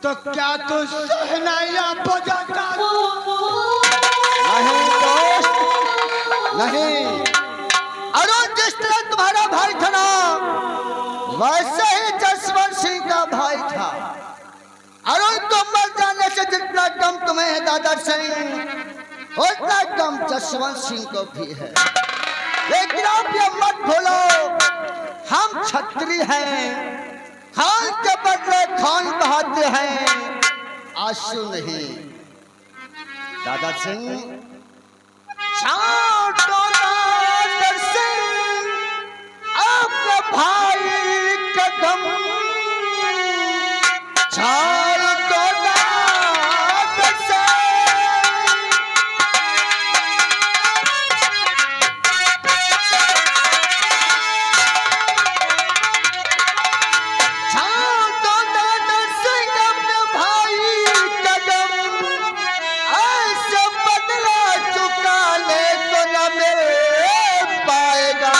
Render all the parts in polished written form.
तो क्या तू सहनाइया बजाता? नहीं दोस्त, नहीं। अरे जिस तरह तुम्हारा भाई था ना, वैसे ही जसवंत सिंह का भाई था। अरे तुम मर जाने से जितना गम तुम्हें है दादा सिंह, उतना गम जसवंत सिंह को भी है। लेकिन आप ये मत भूलो, हम क्षत्रिय हैं, खान के बदले खान बहाते हैं, आंसू नहीं। दादा सिंह, दादा सिंह, आपका भाई का गम छाड़ दो दादा सिंह। छाड़ दो दादा सिंह अपने भाई का गम, ऐसे बदला चुकाने को न मिल पाएगा।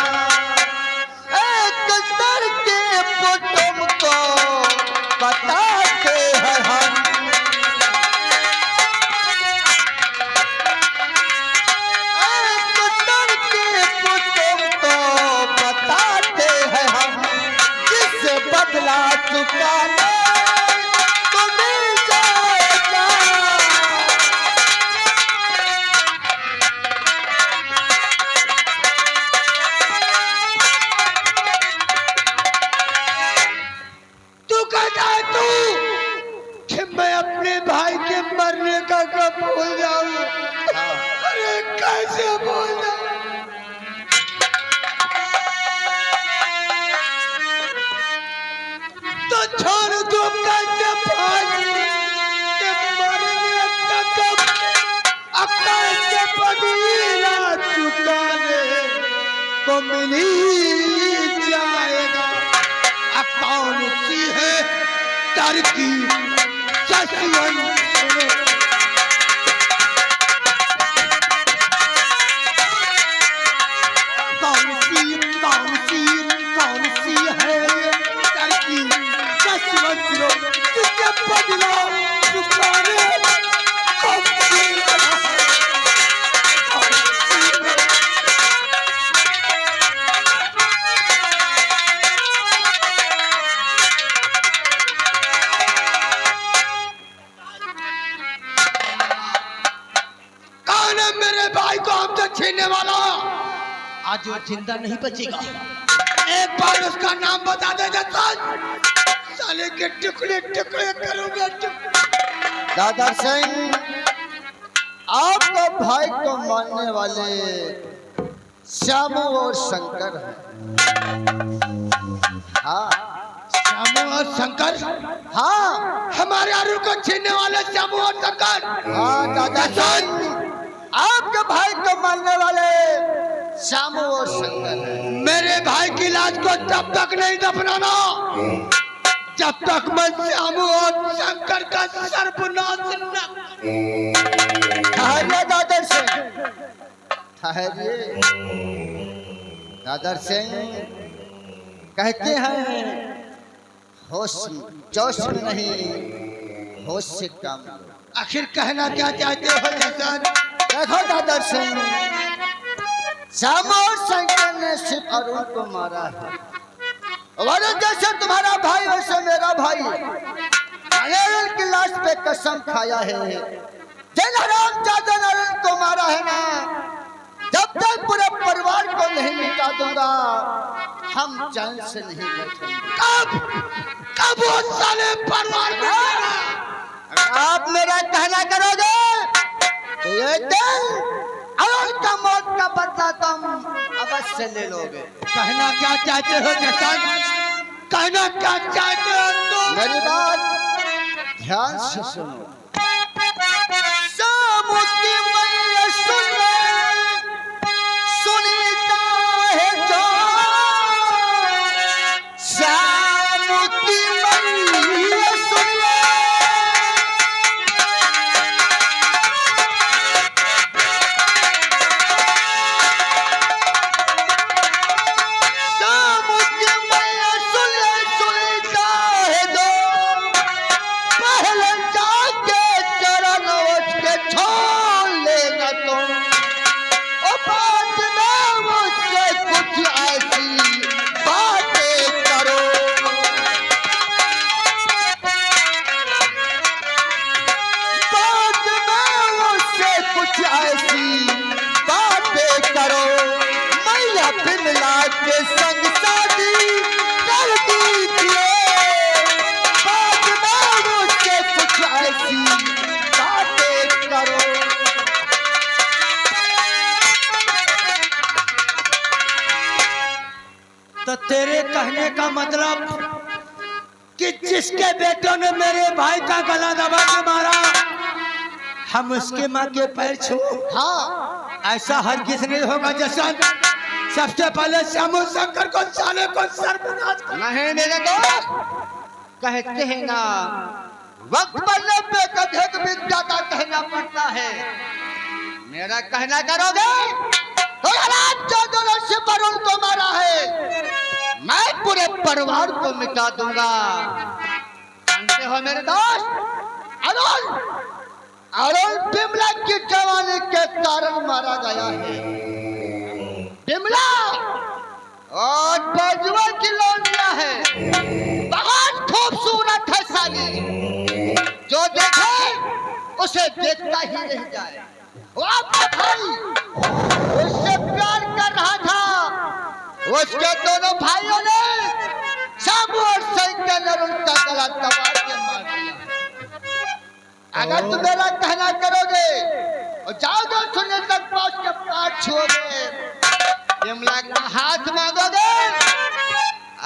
एक लड़के को तुमको बताते हैं हम, एक लड़के को तुमको बताते हैं हम, जिससे बदला चुकाने को मिल जाएगा। तू कहता है कि मैं अपने भाई के मरने का कब भूल जाऊं? अरे कैसे भूल जाऊं? तो छोड़ दो कैसे भाई के मरने का कब, अब कैसे बदला चुकाने को मिल ही जाएगा। अब कौन सी है तरकीब जसवंत सिंह? कौन सी है ये तरकीब जसवंत सिंह, जिसके बदला चुकाने को मिल मेरे भाई को हमसे छीनने वाला? आज वो जिंदा नहीं बचेगा। एक बार उसका नाम बता दे जसवंत, साले के टुकड़े टुकड़े करूंगा। दादा सिंह, आपका भाई को मानने वाले श्यामू और शंकर हैं। हाँ श्यामू और शंकर? हाँ हमारे अरुण को छीनने वाले श्यामू और शंकर? हाँ दादा सिंह, आपके भाई को मानने वाले श्यामू और शंकर हैं। मेरे भाई की लाश को तब तक नहीं दफनाना जब तक मैं श्यामू और शंकर का सर्वनाश न। ठहरिए दादा सिंह, ठहरिए। दादा सिंह कहते हैं, होश जोश में नहीं, होश से काम लो। आखिर कहना क्या चाहते हो जसवंत? देखो दादा सिंह, श्यामू और शंकर ने सिर्फ अरुण को मारा है। और जैसे तुम्हारा भाई वैसे मेरा भाई, मैंने अरुण की लाश पे कसम खाया है, जिन हरामजादे ने अरुण को मारा है ना, जब तक पूरे परिवार को नहीं मिटा दूंगा, हम चैन से नहीं बैठेंगे। कब वो साले परिवार में? आप मेरा कहना करोगे तो ये दिन अरुण का मौत का बदला तुम अवश्य ले लोगे। कहना क्या चाहते हो जसवंत? कहना क्या चाहते हो तुम? मेरी बात ध्यान से सुनो। सुनीता है जो कुछ ऐसी बातें करो, मैया बिमला के संग शादी कर दीजिए, बाद में मुझसे कुछ ऐसी बातें करो। तो तेरे कहने का मतलब कि जिसके बेटों ने मेरे भाई का गला दबा के मारा, हम उसके माँ के पैर छू? हाँ, ऐसा हरगिज नहीं होगा जशन। सबसे पहले श्यामू शंकर को साले को सर्वनाश कर। नहीं मेरे दोस्त, कहते हैं ना वक्त बदलने पे कदे भी ज्यादा कहना पड़ता है। मेरा कहना करोगे तो रात जो दोनों से वरुण को मारा है, मैं पूरे परिवार को मिटा दूंगा। जानते हो मेरे दोस्त, अरुण अरुण बिमला की जवानी के कारण मारा गया है। बिमला और बजुआ की लौंडिया है, बहुत खूबसूरत है साली, जो देखे उसे देखता ही रह जाए। वो आपका भाई उससे प्यार कर रहा था, उसके दोनों भाइयों ने शामू और शंकर ने उनका गला दबा के मार दिया। अगर तुम मेरा कहना करोगे और जाओगे सुनने तक पहुंच के पाठ छुओगे, बिमला का हाथ मांगोगे,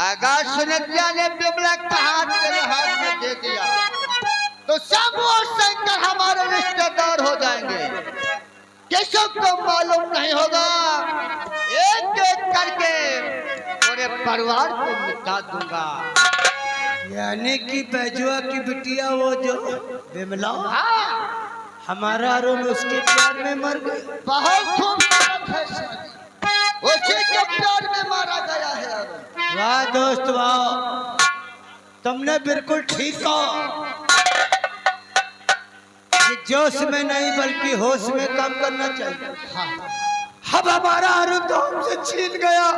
अगर सुनतिया ने बिमला का हाथ तेरे हाथ में दे दिया तो शामू और शंकर हमारे रिश्तेदार हो जाएंगे। किसी को मालूम नहीं होगा, एक एक करके पूरे परिवार को मिटा दूंगा। यानी कि बैजुआ की बिटिया वो जो बिमला, हाँ, हमारा अरुण उसके प्यार में मर गई। बहुत खूबसूरत है शादी, उसी के प्यार में मारा गया है अरुण। वाह दोस्त वाह, तुमने बिल्कुल ठीक कहा कि जोश में नहीं बल्कि होश में काम करना चाहिए। हाँ। अब हमारा अरुण तो हमसे छीन गया,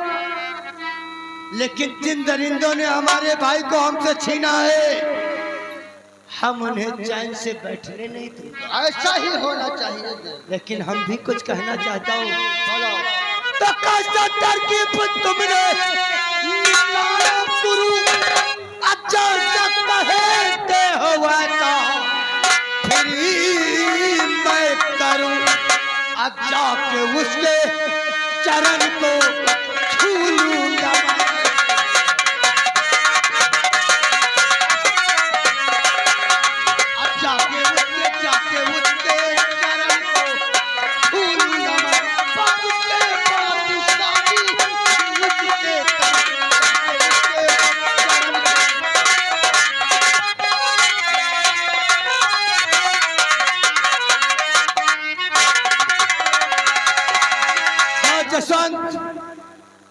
लेकिन जिन दरिंदों ने हमारे भाई को हमसे छीना है, हम उन्हें चैन से बैठने नहीं देंगे। ऐसा ही होना चाहिए। लेकिन हम भी कुछ कहना चाहता हूँ। बोलो। तो कैसा तरकीब तुमने निकाला गुरु, अच्छा सकता है ते हुआ तो फिर मैं करूं, अच्छा के उसके चरण को छू लूंगा।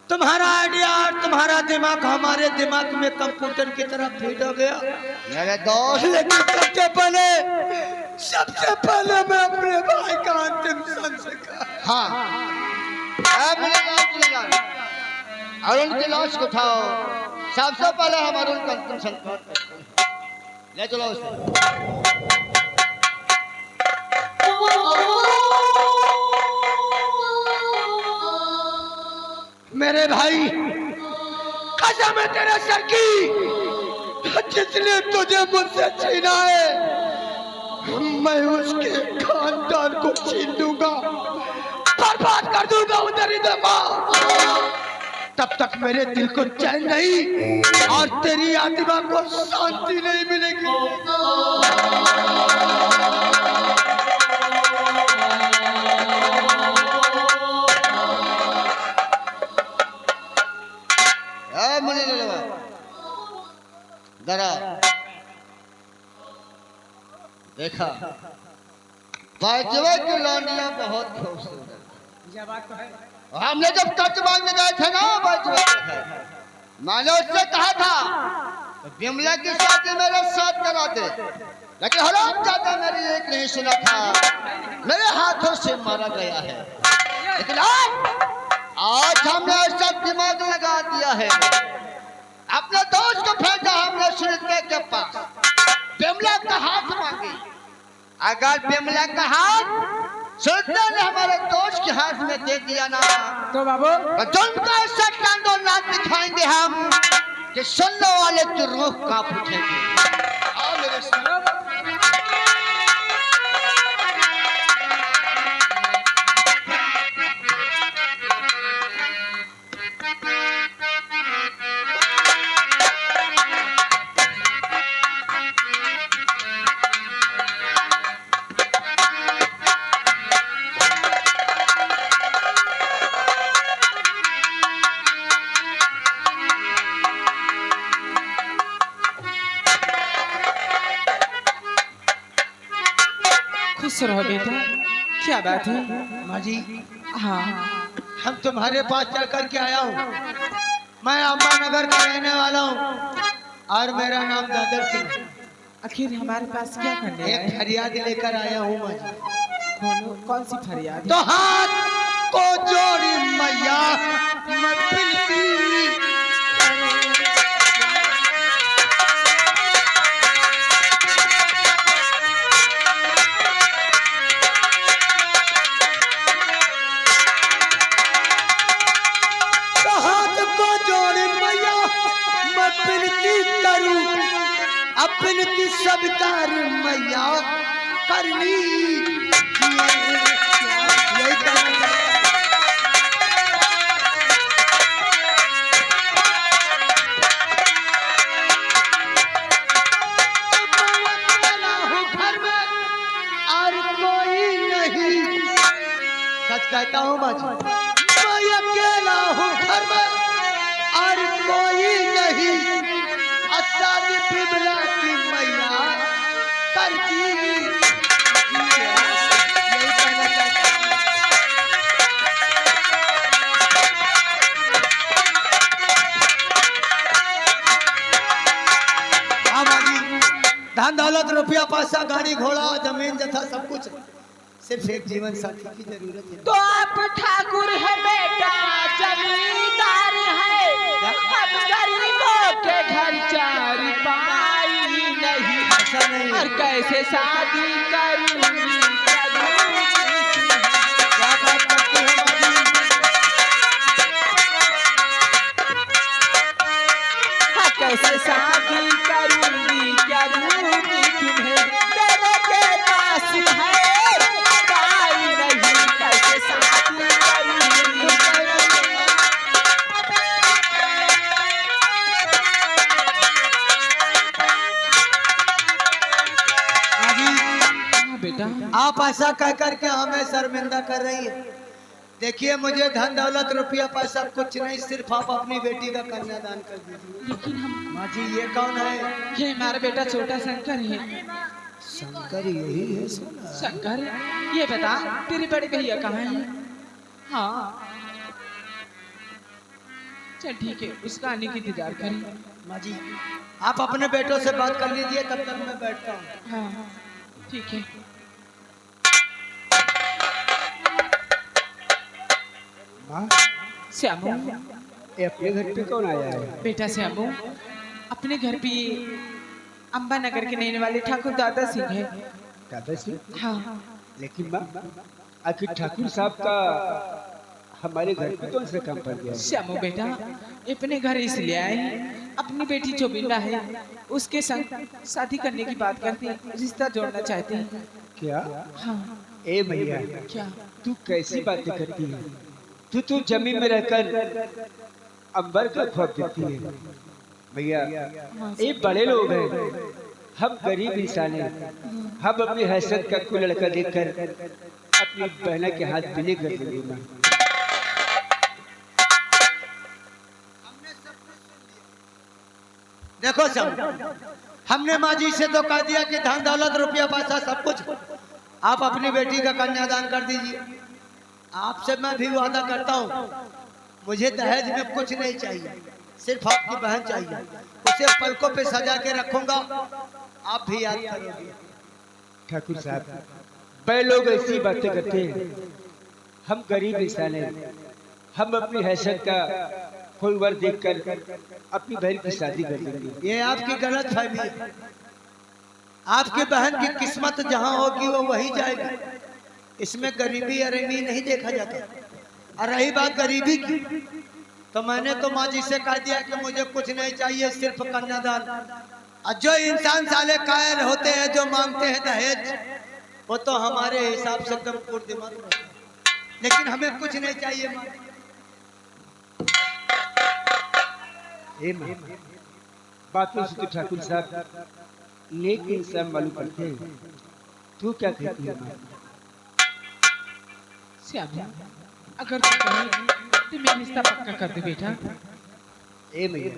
तुम्हारा आइडिया और तुम्हारा दिमाग हमारे दिमाग में कंप्यूटर की तरह फीड हो गया मेरे दोस्त। लेकिन सबसे पहले मैं अपने भाई का अंतिम संस्कार। हाँ, अरुण की लाश को उठाओ, सबसे पहले हम अरुण का अंतिम संस्कार करते हैं। ले चलो उसे। मेरे भाई कसम है तेरे सर की, जिसने तुझे मुझसे छीना है मैं उसके खानदान को छीन दूंगा, बर्बाद कर दूंगा उधर इधर को। तब तक मेरे दिल को चैन नहीं और तेरी आत्मा को शांति नहीं मिलेगी। जरा देखा, बाजवा की लौंडिया बहुत खूबसूरत। हमने जब कच मांगने गए थे ना बाजवा के घर, मैंने उससे कहा था तो बिमला की शादी मेरे साथ करा दे, लेकिन हराम ज्यादा मेरी एक नहीं सुना था, मेरे हाथों से मारा गया है। लेकिन आज हमने ऐसा दिमाग लगा दिया है, अपने दोस्त को भेजा हमने सुनीता के पास, बिमला का हाथ मांगी। अगर बिमला का हाथ सुल्तान ने हमारे दोस्त के हाथ में दे दिया ना, तो बाबू तो उनका ऐसा टांगो नाच दिखाएंगे हम कि सुनने वाले की रूह कांप उठेगी। आओ मेरे साथ। खुश रहो बेटा। क्या बात है? माँ जी हाँ हम तुम्हारे पास चल करके आया हूँ। मैं अम्बा नगर का रहने वाला हूँ और मेरा नाम दादर सिंह। आखिर हमारे पास क्या करने एक आए? फरियाद लेकर आया हूँ माँ जी। कौन सी फरियाद है? तो हाथ को जोड़ी मैया मैं बिनती तो हाथ को जोड़ी मैया मैं बिनती करूं अपनी स्वीकार मैया करनी यही कहना चाहता हूं। अकेला हूँ घर में और कोई नहीं। सच कहता हूँ माँ जी, मैं अकेला हूँ घर में और कोई नहीं। शादी बिमला की मैया करती यही कहना चाहता हूँ। हाँ माँ जी, धन दौलत रुपया पैसा गाड़ी घोड़ा जमीन जथा सब कुछ, सिर्फ एक जीवन साथी की जरूरत है। तो आप ठाकुर है बेटा, जमींदार है, हम गरीबों के घर चार पाई नहीं। ऐसा नहीं और कैसे शादी करूंगी? क्या बात करती है माँ जी? हाँ, कैसे शादी करूंगी? क्या दूंगी तुम्हें? तेरे के पास है पाई नहीं। कैसे शादी करूंगी? माँ जी, हाँ बेटा। आप ऐसा कह करके हमें शर्मिंदा कर रही है। देखिए मुझे धन दौलत रुपया पैसा कुछ नहीं, सिर्फ आप अपनी बेटी का कन्यादान कर दीजिए। लेकिन हम माँ जी ये कौन है? ये हमारा बेटा छोटा शंकर है। शंकर यही है शंकर, ये बता तेरे बड़े भैया कहाँ हैं? हाँ चल ठीक है, उसका आने की इंतजार करें। माँ जी आप अपने बेटों से बात कर लीजिए, तब तक मैं बैठता हूँ। हाँ ठीक है। श्यामू, ये अपने घर पे कौन आया है? बेटा श्यामू, अपने घर पे अंबा नगर के रहने वाले ठाकुर दादा सिंह है। दादा सिंह? हाँ लेकिन माँ, आखिर ठाकुर साहब का हमारे घर पे कौन सा काम पड़ गया? श्यामू बेटा, अपने घर इसलिए आए हैं, अपनी बेटी जो बिंदा है उसके संग शादी करने की बात करते हैं, रिश्ता जोड़ना चाहते हैं। क्या? हाँ ए भैया, क्या? तू कैसी बातें करती है? तू जमीन में रहकर अंबर का ख्वाब देखती है। भैया ये बड़े लोग हैं, हम गरीब इंसान हैं। हम अपनी हैसियत का कोई लड़का देखकर अपनी बहना के हाथ विनय कर देंगे माँ। देखो सब, हमने माँ जी से तो कह दिया कि धन दौलत रुपया पैसा सब कुछ आप अपनी बेटी का कन्यादान कर दीजिए। आपसे मैं भी वादा करता हूँ, मुझे दहेज में कुछ नहीं चाहिए, सिर्फ आपकी बहन चाहिए। उसे पलकों पे सजा के रखूंगा, आप भी याद करोगे। ठाकुर साहब, बड़े लोग ऐसी बातें करते हैं। हम गरीब इंसान हैं, हम अपनी हैसियत का कोई वर देखकर अपनी बहन की शादी कर देंगे। ये आपकी गलत फहमी है। आपकी बहन की किस्मत जहाँ होगी वो वहीं जाएगी। इसमें गरीबी अरेबी नहीं देखा जाता। और रही बात गरीबी की, तो मैंने तो माँ जी से कह दिया कि मुझे कुछ नहीं चाहिए, सिर्फ कन्यादान। और जो इंसान साले कायर होते हैं, जो मांगते हैं दहेज, वो तो हमारे हिसाब से एकदम पूर्ण दिमाग में होते हैं। लेकिन हमें कुछ नहीं चाहिए माँ। बात तो सुधीर ठाकुर साहब, लेकिन सब मालूम करते हैं तू क्या कहती है माँ? श्याम, अगर तू कहे तो मैं रिश्ता पक्का कर दे बेटा। ए मैया,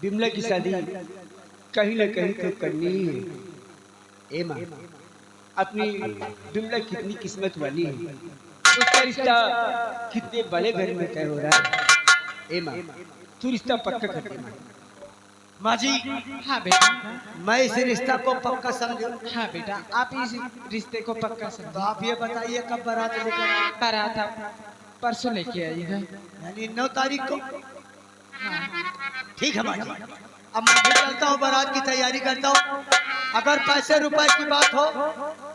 बिमला की शादी कहीं न कहीं तो करनी ही है। ए माँ, अपनी बिमला कितनी किस्मत वाली है, उसका रिश्ता कितने बड़े घर में तय हो रहा है। ए माँ, तू रिश्ता पक्का कर दे माँ। माँ जी, हाँ बेटा, मैं इस रिश्ता को पक्का समझूं। हाँ बेटा, आप इस रिश्ते को पक्का तो समझो। आप ये बताइए कब बारात लेकर आए? बारात आप परसों लेके आइएगा। यानी 9 तारीख को। हाँ ठीक है माँ जी, अब मैं भी चलता हूँ, बारात की तैयारी करता हूँ। अगर पैसे रुपए की बात हो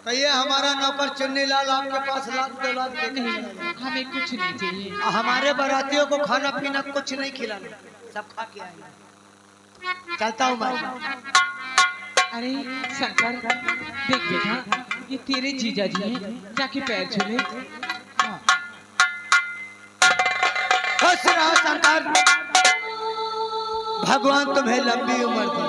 तो ये हमारा नौकर चुन्नी लाल आपके पास लाख 2 लाख देने नहीं, हमें कुछ नहीं चाहिए। हमारे बारातियों को खाना पीना कुछ नहीं खिलाना, सब खा के आएंगे। चलता हूँ मैं। अरे शंकर, देख बेटा, ये तेरे जीजा जी हैं, जाके पैर छूले। हाँ। खुश रहो शंकर, भगवान तुम्हें लंबी उम्र दे।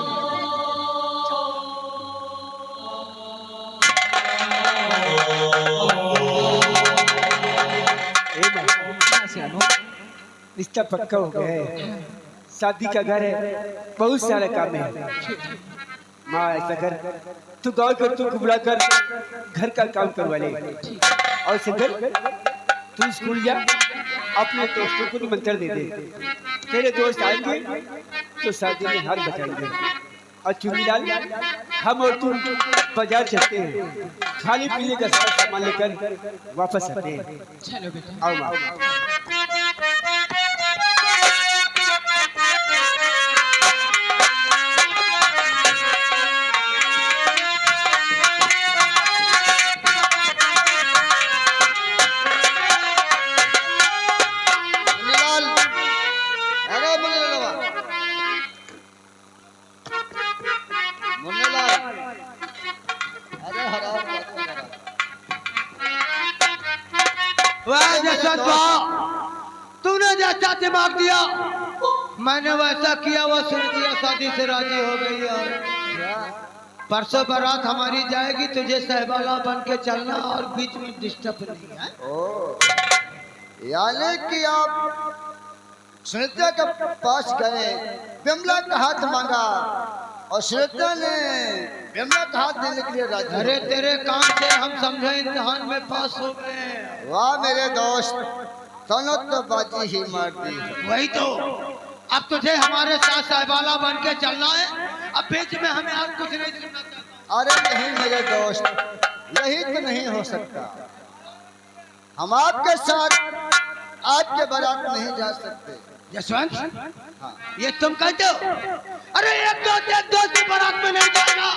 हाँ श्यामो, रिश्ता पक्का हो गया है, शादी का घर है, बहुत सारा काम है। माँ ऐसा कर, तू गाँव कर, तू को बुलाकर घर का काम करवा ले। और सिंगर, तू स्कूल जा, अपने दोस्तों को निमंत्रण दे दे। तेरे दोस्त आएंगे तो शादी में हार बटाएंगे। और चुनीलाल, हम और तू बाजार चलते हैं, खाने पीने का सारा सामान लेकर वापस आते हैं। चलो बेटा। आओ माँ। मुन्नीलाल, अरे मुन्नीलाल, मुन्नीलाल, अरे हराम मत करो। वाह जसवंत वाह, तूने जैसा दिमाग दिया मैंने वैसा किया, वो सुन दिया, शादी से राजी हो गई। और परसों बारात हमारी जाएगी, तुझे सहबाला बन के चलना और बीच में डिस्टर्ब नहीं है। ओ, यानी कि आप सुनीता के पास गए, बिमला का हाथ मांगा और सुनीता ने बिमला का हाथ देने के लिए राजी। अरे तेरे काम से हम समझे इम्तिहान में पास हो गए। वाह मेरे दोस्त, दोनों तो बाजी ही मार दी। वही तो, अब तुझे हमारे साथ सहबाला बन के चलना है, अब बीच में हमें और कुछ नहीं सुनना चाहता। अरे नहीं मेरे दोस्त, यही तो नहीं हो सकता। हम आपके साथ आपके बारात नहीं जा सकते। जसवंत, हाँ। ये तुम कहते हो? अरे एक दोस्त की बारात में नहीं जाएगा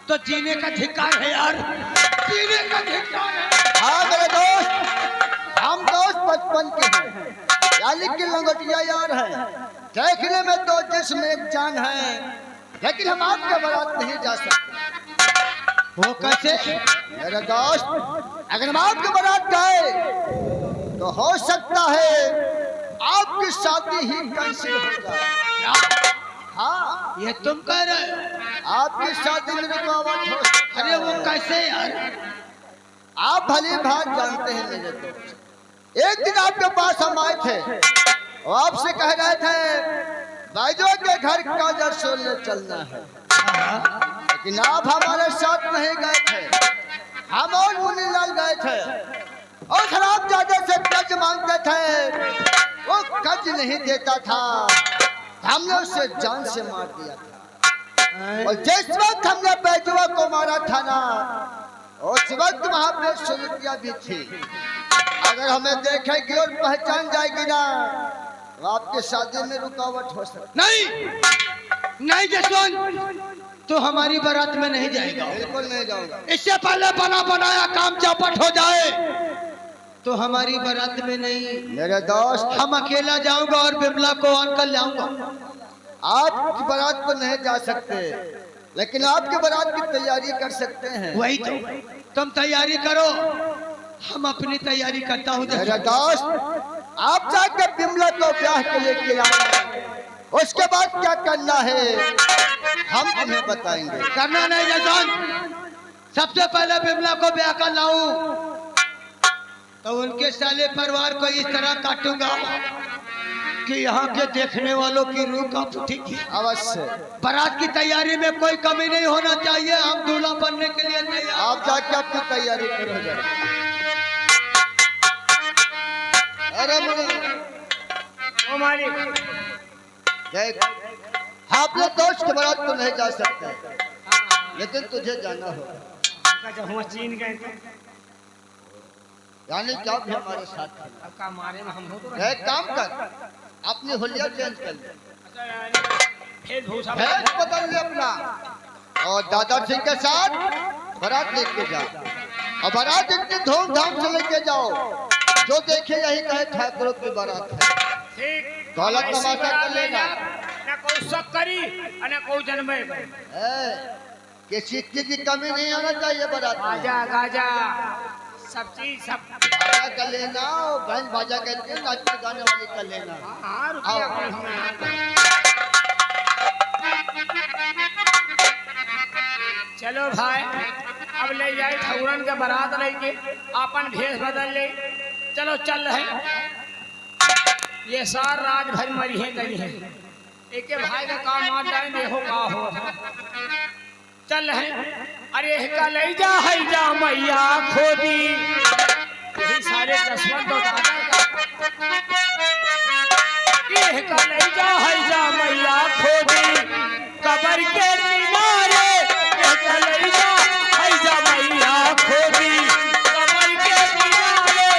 तो जीने का धिक्कार है यार, जीने का धिक्कार है। हाँ मेरे दोस्त, हम दोस्त बचपन के हैं, यानी कि लंगोटिया यार हैं। देखने में तो जिस्म एक जान है, लेकिन हम आपके बारात नहीं जा सकते। वो कैसे? मेरे दोस्त, अगर हम आपके बारात गए तो हो सकता है आपकी शादी ही कैंसिल हो जाए। हाँ, ये तुम कह रहे हो? आपकी शादी में रुकावट हो सकता अरे वो है। कैसे यार? आप भली भात जानते हैं मेरे दोस्त। एक दिन आपके पास हम आए थे और आपसे कह रहे थे भाईजों के घर का दर्शन चलना है, लेकिन आप हमारे साथ नहीं गए थे। हम और मुन्नीलाल गए थे और खराब ज्यादा से कर्ज मांगते थे, वो कर्ज नहीं देता था, हमने उसे जान से मार दिया था। और जिस वक्त हमने बैजुआ को मारा था ना, उस वक्त वहां पे सुनिया भी थी। अगर हमें देखेगी और पहचान जाएगी ना, तो आपकी शादी में रुकावट हो सकती। नहीं नहीं जसवंत, तो हमारी बारात में नहीं जाएगा। बिल्कुल नहीं जाऊंगा। इससे पहले बना बनाया काम चौपट हो जाए तो हमारी बारात में नहीं। मेरे दोस्त, हम अकेला जाऊंगा और बिमला को अंकल लाऊंगा। आप बारात को नहीं जा सकते, लेकिन आपके बारात की तैयारी कर सकते हैं। वही तो, तुम तैयारी करो, हम अपनी तैयारी करता हूँ। मेरे दोस्त, आप जाकर बिमला को ब्याह के लेके आए, उसके बाद क्या करना है हम तुम्हें बताएंगे। करना नहीं जसान, सबसे पहले बिमला को ब्याह कर लाऊं तो उनके साले परिवार को इस तरह काटूंगा कि यहाँ के देखने वालों की रूह कांप उठेगी। अवश्य बारात की तैयारी में कोई कमी नहीं होना चाहिए। हम दूल्हा बनने के लिए तैयार। आप जाके अपनी तैयारी करो जरा। अरे देख, आप लोग दोस्त के बारात को नहीं जा सकते, लेकिन तुझे जाना होगा। जब हम चीन गए थे यानी क्या भी हमारे साथ है। अब का मारे में हम हो तो एक काम कर, अपनी होलिया चेंज कर ले, फिर भूसा भेष बदल ले अपना, और दादा सिंह के साथ बारात लेके जा। और बारात इतनी धूमधाम से लेके जाओ, जो देखे यही कहे ठाकुरों की बारात है। ठीक दौलत तमाशा कर लेना, ना कोई शक करी और ना कोई जन्मे किसी चीज की कमी नहीं आना चाहिए बारात में। गाजा गाजा सब चीज सब बाजा कर लेना, और बैंड बाजा करके नाचने गाने वाली कर लेना। हाँ रुपया आओ। कोई हमें। चलो भाई, अब ले जाए ठौरन के बारात लेके अपन भेष बदल ले। चलो चल रहे, ये सार रात भर मरी है गई है, एक भाई का काम आ जाए, देखो का हो। चल रहे, अरे कलैजा है जा मैया खोदी, यही सारे दसवन तो दादा का। ये कलैजा है जा मैया खोदी, कबर के किनारे, ये कलैजा है जा मैया खोदी, कबर के किनारे।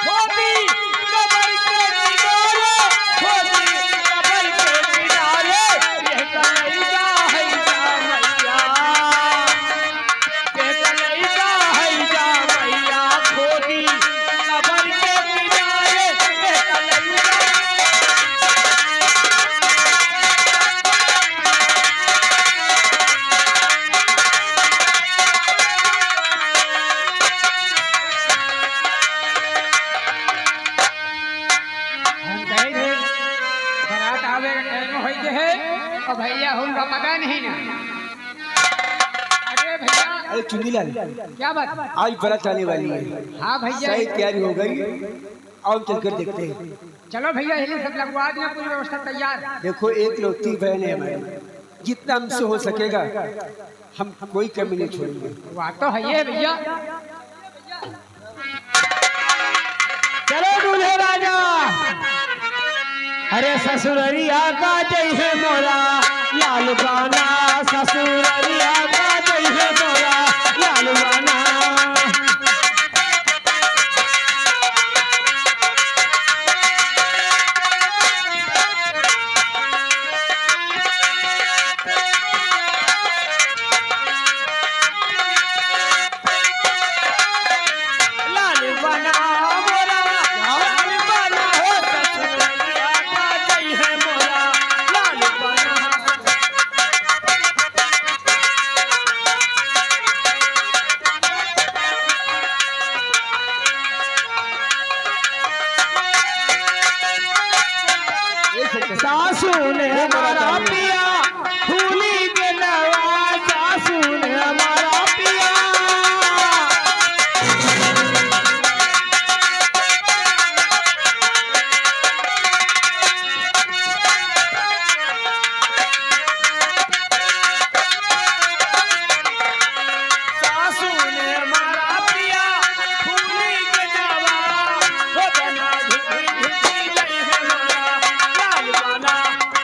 खोदी कबर के किनारे, खोदी कबर के किनारे, ये कलैजा है जा मैया, ये कलैजा है जा मैया खोदी कबर के किनारे, ये कलैजा। हम कहे थे बारात आवे का टाइम होई के है, और भैया उनका पता नहीं ना। अरे भैया, अरे चुनीलाल, क्या बात? आज बारात आने वाली है। हाँ भैया, सही तैयारी हो गई, आओ चलकर देखते हैं। चलो भैया, यही सब लगवा दिया, पूरी व्यवस्था तैयार। देखो एक लौती बहन है हमारी, जितना हमसे हो सकेगा हम कोई कमी नहीं छोड़ेंगे। वाह तो है ये भैया। चलो दूल्हे राजा, अरे ससुररिया का जय है मोरा लाल बाना, ससुररिया का जय है मोरा लाल बाना। लाल बाना मोरा लाल बाना हो, ससुररिया का जय है मोरा लाल बाना। सासू ने हमारा पिया फूली के नवा, सासू ने हमारा पिया। सासू ने हमारा पिया फूली के नवा, हो बना झुकी झुकी जय है मोरा लाल बाना।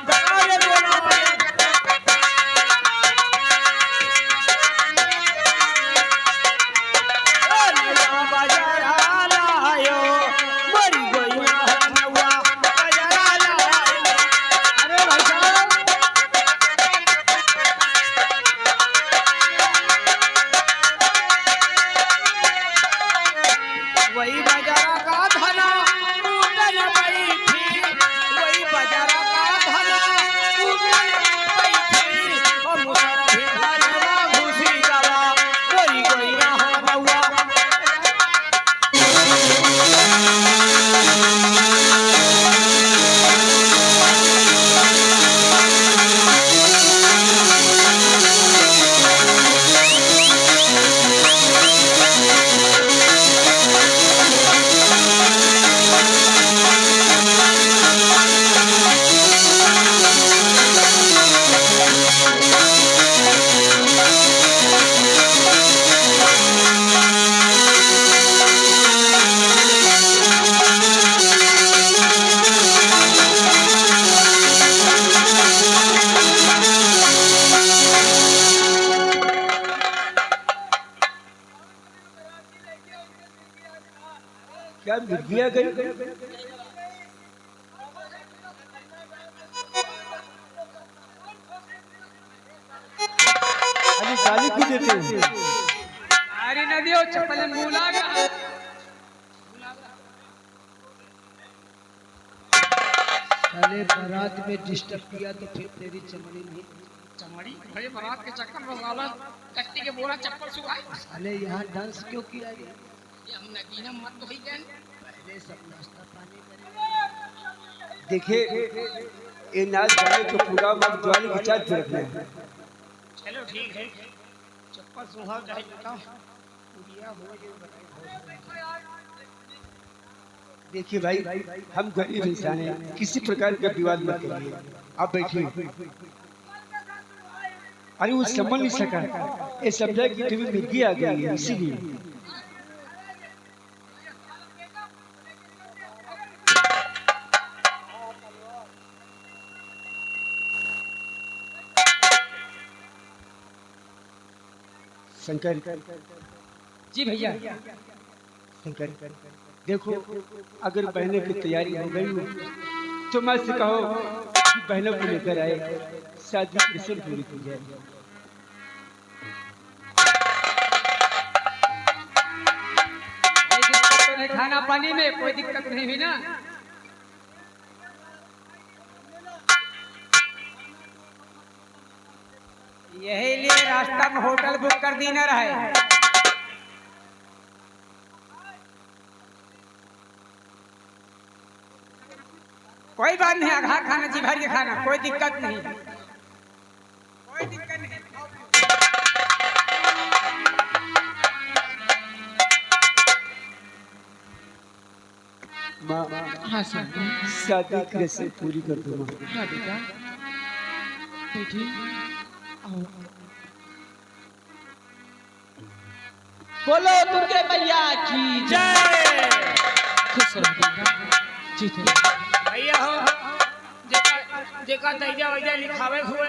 दरबार बोला क्या मिर्गी आ गई? अरे गाली क्यों देते हो? अरे न दियो चप्पल मुंह लागा। साले बारात में डिस्टर्ब किया तो फिर तेरी चमड़ी नहीं। चमड़ी भाई बारात के चक्कर में साला कट्टी के बोरा चप्पल सुखाए। साले यहाँ डांस क्यों किया ये? ये हम नगीना मत तो ही जान। पहले सब नाश्ता पानी करें। देखिए ये नाच गाने को पूरा मत द्वारी के साथ रखना है। चलो ठीक है, चप्पल सुहाव चाहे बताओ दिया हो ये बताइए। देखिए भाई हम गरीब इंसान हैं, किसी प्रकार का विवाद मत करिए। आप बैठिए। अरे वो समझ नहीं सका, ये समझा कि तुम्हें मिर्गी आ गई है इसीलिए। शंकर जी भैया। शंकर देखो अगर बहने की तैयारी हो गई हो तो मैं से कहो कि बहनों को लेकर आए, शादी की रस्म पूरी की जाए। कोई दिक्कत तो नहीं, खाना पानी में कोई दिक्कत नहीं हुई ना? यही लिए रास्ता में होटल बुक कर दी न रहे। कोई बात नहीं, आधा खाना जी भर के खाना, कोई दिक्कत नहीं, कोई दिक्कत नहीं। माँ हाँ सर। शादी की रस्म पूरी कर दो माँ। हाँ बेटा बेटी बोलो दुर्गे मैया की जय। खुश रहो बेटा, जीते भैया हो जेका दैजा वैजा लिखावे हुए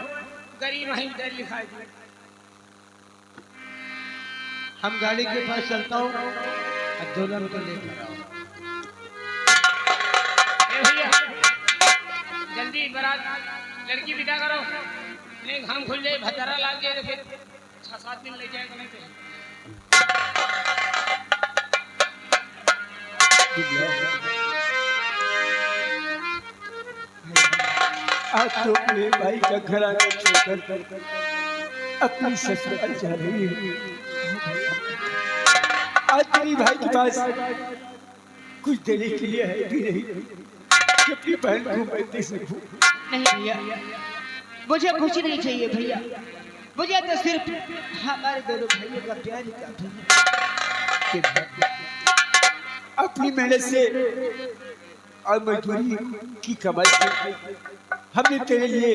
गरीब नहीं दे लिखाए थे। हम गाड़ी के पास चलता हूँ और दुल्हन को लेकर आओ। ए भैया जल्दी बारात लड़की विदा करो, नहीं घाम खुल जाए भतारा लाग जाए तो फिर 6-7 दिन ले जाएगा नहीं तो। आज तो अपने भाई का घराना छोड़कर अपनी ससुराल जा रही है। आज तेरी भाई के पास कुछ देने के लिए है भी नहीं कि अपनी बहन को मैं दे सकूं। नहीं भैया, मुझे कुछ नहीं चाहिए भैया, मुझे तो सिर्फ हमारे दोनों भाइयों का प्यार ही काफी है। अपनी मेहनत से और मजदूरी की कमाई से हमने तेरे लिए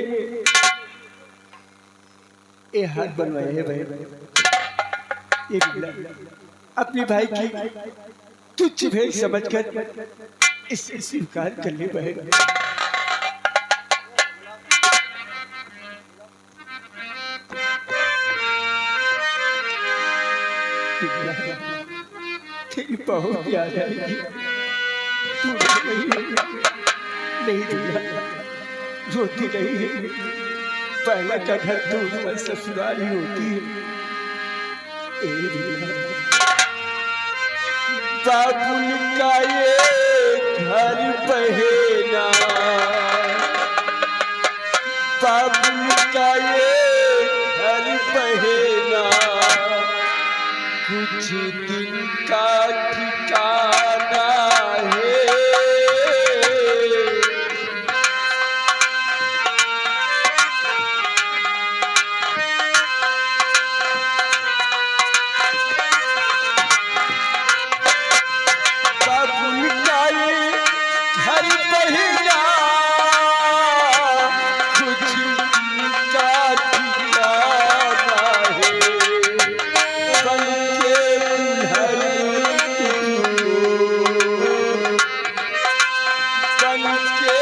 ये हाथ बनवाए हैं बहन। ये अपने भाई की तुच्छ भेंट समझकर इसे स्वीकार कर ले बहन। तेरी बहुत याद आएगी। तू नहीं दिया, रोती नहीं है। पहला का घर तो उसका ससुराल ही होती है। बाबुल का ये घर बहेना, बाबुल का ये घर बहेना, कुछ दिन का ठिकाना है। बाबुल का ये घर बहेना, कुछ दिन का ठिकाना है। बन के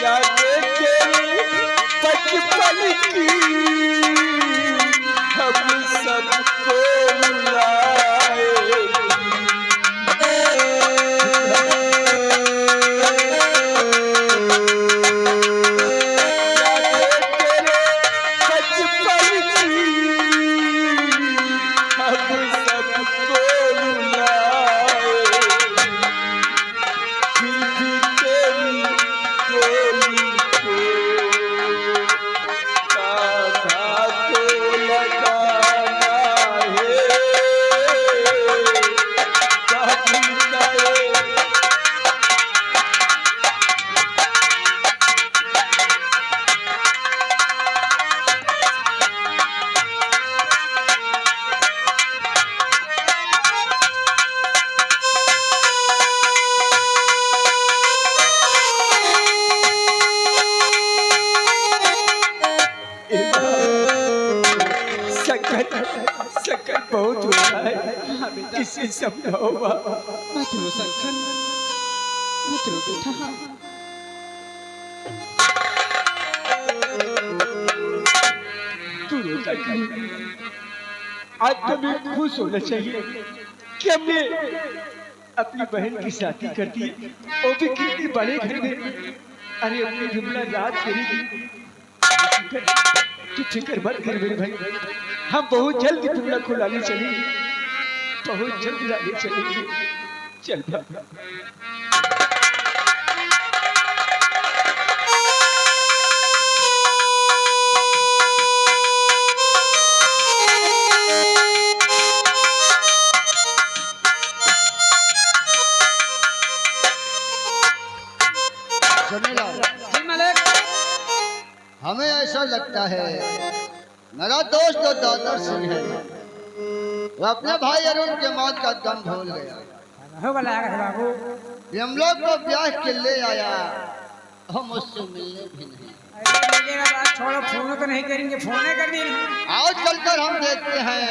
यादें तेरी बचपन की हम सबको रुलाएगी। संकट बहुत हो रहा है, किसी समझाओ बाबा। मत रो शंकर, मत रो बेटा। तू रोता क्यों? आज तुम्हें खुश होना चाहिए कि हमने अपनी बहन की शादी कर दी, वो भी कितने बड़े घर में। अरे अपनी विमला रात करेगी, तू फिक्र मत कर मेरे भाई। हम बहुत जल्द विमला को लाने चलेंगे, बहुत जल्द लाने चलेंगे। चल बाबा। जी मालिक। हमें ऐसा लगता है मेरा दोस्त जो दादर सिंह है वो अपने भाई अरुण के मौत का दम भूल गया। हो गया बाबू। हम लोग को ब्याह के ले आया, हम उससे मिलने भी नहीं। अरे मेरा बात छोड़ो, फोन तो नहीं करेंगे, फोन कर दिए। आओ चलकर हम देखते हैं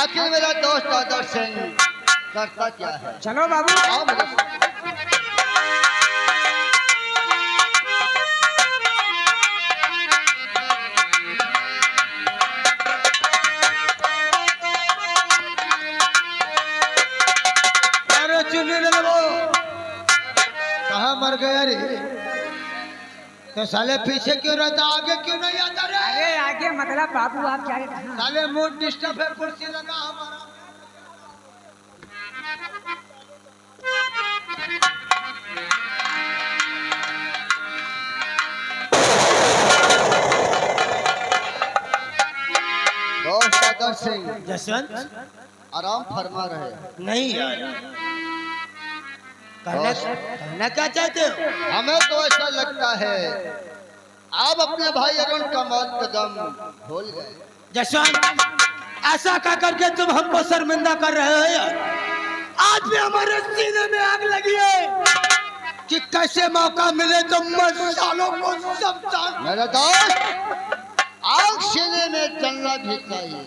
आखिर मेरा दोस्त दादर सिंह करता क्या है। चलो बाबू। आओ मेरे साथ। कहाँ मर गया रे? तो साले पीछे क्यों रहता, आगे क्यों नहीं आता रे? अरे आगे मतलब बाबू आप क्या कहा? साले मूड डिस्टर्ब है, कुर्सी लगा हमारा। दोस्त दादर सिंह जसवंत आराम फरमा रहे। नहीं यार, कहना क्या चाहते हो? हमें तो ऐसा लगता है आप अपने भाई अरुण का मौत का दम भूल गए। जसवंत, ऐसा क्या करके तुम हमको शर्मिंदा कर रहे हो यार? आज भी हमारे सीने में आग लगी है कि कैसे मौका मिले तो मसालों को सब जान। मेरा दोस्त आग सीने में चलना भी चाहिए,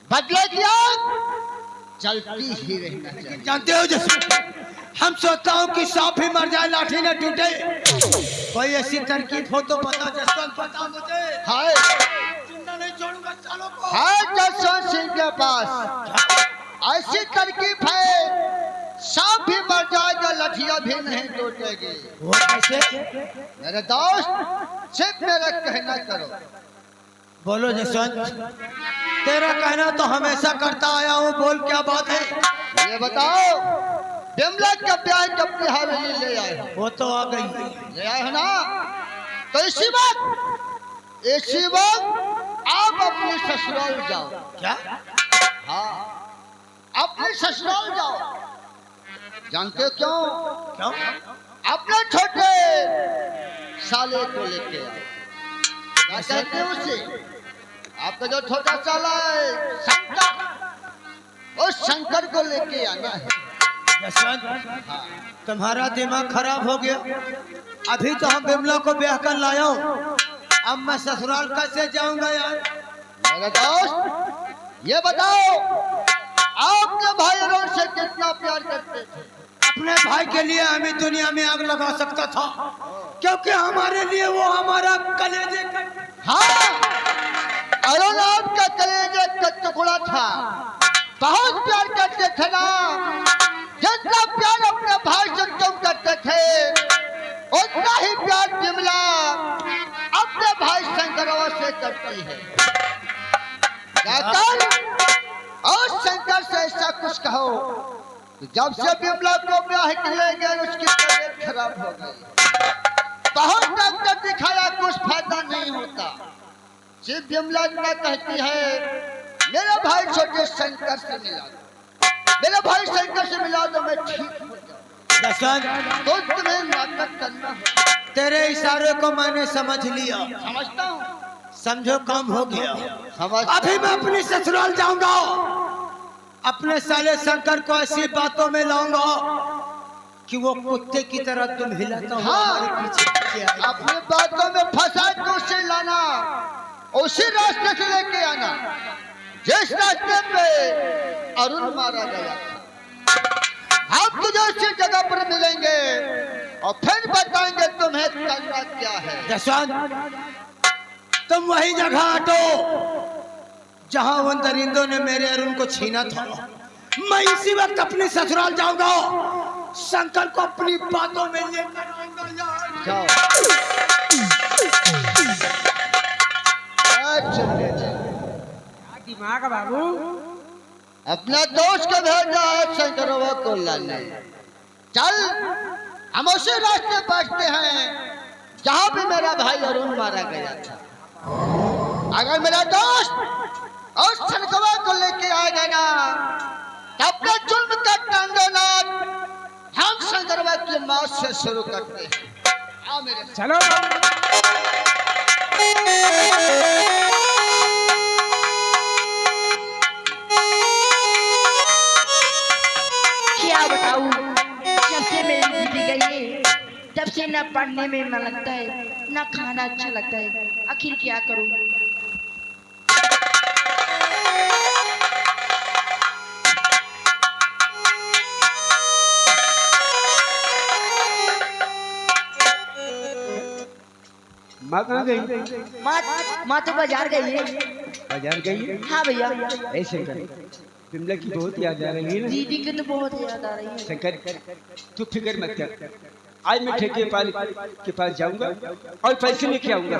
बदले की आग चलती ही रहना चाहिए। जानते हो जसवंत, हम सोचता हूँ कि सांप ही मर जाए लाठी न टूटे। कोई ऐसी तरकीब हो तो बता जसवंत, बता मुझे। हाय जिंदा नहीं छोड़ूंगा सालों को। हाय जसवंत सिंह के पास ऐसी तरकीब है, सांप भी मर जाएगा लठिया भी नहीं टूटेगी। वो कैसे? मेरे दोस्त सिर्फ मेरा कहना करो। बोलो जसवंत, तेरा कहना तो हमेशा करता आया हूँ, बोल क्या बात है? ये बताओ बिमला का ब्याह कब की हवेली ले आए हो? वो तो आ गई। ले आए हो ना, तो इसी वक्त आप अपने ससुराल जाओ। क्या? हाँ अपने ससुराल जाओ। जानते हो क्यों? क्यों? अपने छोटे साले को लेके आओ। क्या कहते हैं उसे? आपका जो छोटा साला है शंकर, उस शंकर को लेके आना है। जसवंत, तुम्हारा दिमाग खराब हो गया। अभी तो हम बिमला को ब्याह कर लाया हूँ, अब मैं ससुराल कैसे जाऊंगा यार? मेरे दोस्त ये बताओ आप अपने भाई अरुण से कितना प्यार करते थे? अपने भाई के लिए हमें दुनिया में आग लगा सकता था, क्योंकि हमारे लिए वो हमारा कलेजे का हाँ, अरुण आपका कलेजे का टुकड़ा था। बहुत प्यार करते थे ना, जितना प्यार अपने भाई से तुम करते थे, उतना ही प्यार विमला अपने भाई शंकरवा से करती है। और शंकर से ऐसा कुछ कहो, जब से विमला को ब्याह के ले गए उसकी तबीयत खराब हो गई। बहुत डॉक्टर दिखाया, कुछ फायदा नहीं होता। सिर्फ विमला इतना कहती है मेरा भाई छोटे शंकर से मिला दो, मेरा भाई शंकर से मिला दो, मैं ठीक हो जाऊं। दशरथ, तो तुम्हें नाटक करना है। तेरे इशारे को मैंने समझ लिया, समझता हूँ, समझो काम हो गया। समझ अभी मैं अपनी ससुराल जाऊंगा, अपने साले शंकर को ऐसी बातों में लाऊंगा कि वो कुत्ते की तरह तुम हिलाता हुआ हमारे पीछे पीछे आएगा। अपनी बातों में फंसा के उसे लाना, उसी रास्ते से लेके आना जिस रास्ते पे अरुण मारा गया था। हम तुझे उसी जगह पर मिलेंगे और फिर बताएंगे तुम्हें करना क्या है। दशरथ, तुम वही जगह हटो जहां उन दरिंदों ने मेरे अरुण को छीना था। मैं इसी वक्त अपनी ससुराल जाऊंगा, शंकर को अपनी बातों में लेकर आऊंगा। जाओ। दिमाग बाबू, अपना दोस्त को भेजा है शंकरवा को लाने। चल, हम उसी रास्ते बढ़ते हैं जहां भी मेरा भाई अरुण मारा गया था। अगर मेरा दोस्त और शंकरवा को लेके आएगा ना, तो अपने जुल्म का दंडनाद हम शंकरवा की मौत से शुरू करते हैं। आओ मेरे साथ। चलो क्या बताऊं, जब से मेरी दीदी गई है तब से न पढ़ने में मन लगता है, न खाना अच्छा लगता है। आखिर क्या करूं। माँ कहाँ गई? माँ तो बाजार गई है। बाजार गई है? हाँ भैया, ऐ शंकर, विमला की बहुत याद आ रही है ना? दीदी की तो बहुत याद आ रही है। शंकर, तू फिक्र मत कर। आज मैं ठेके पाल के पास जाऊंगा और पैसे लेके आऊंगा,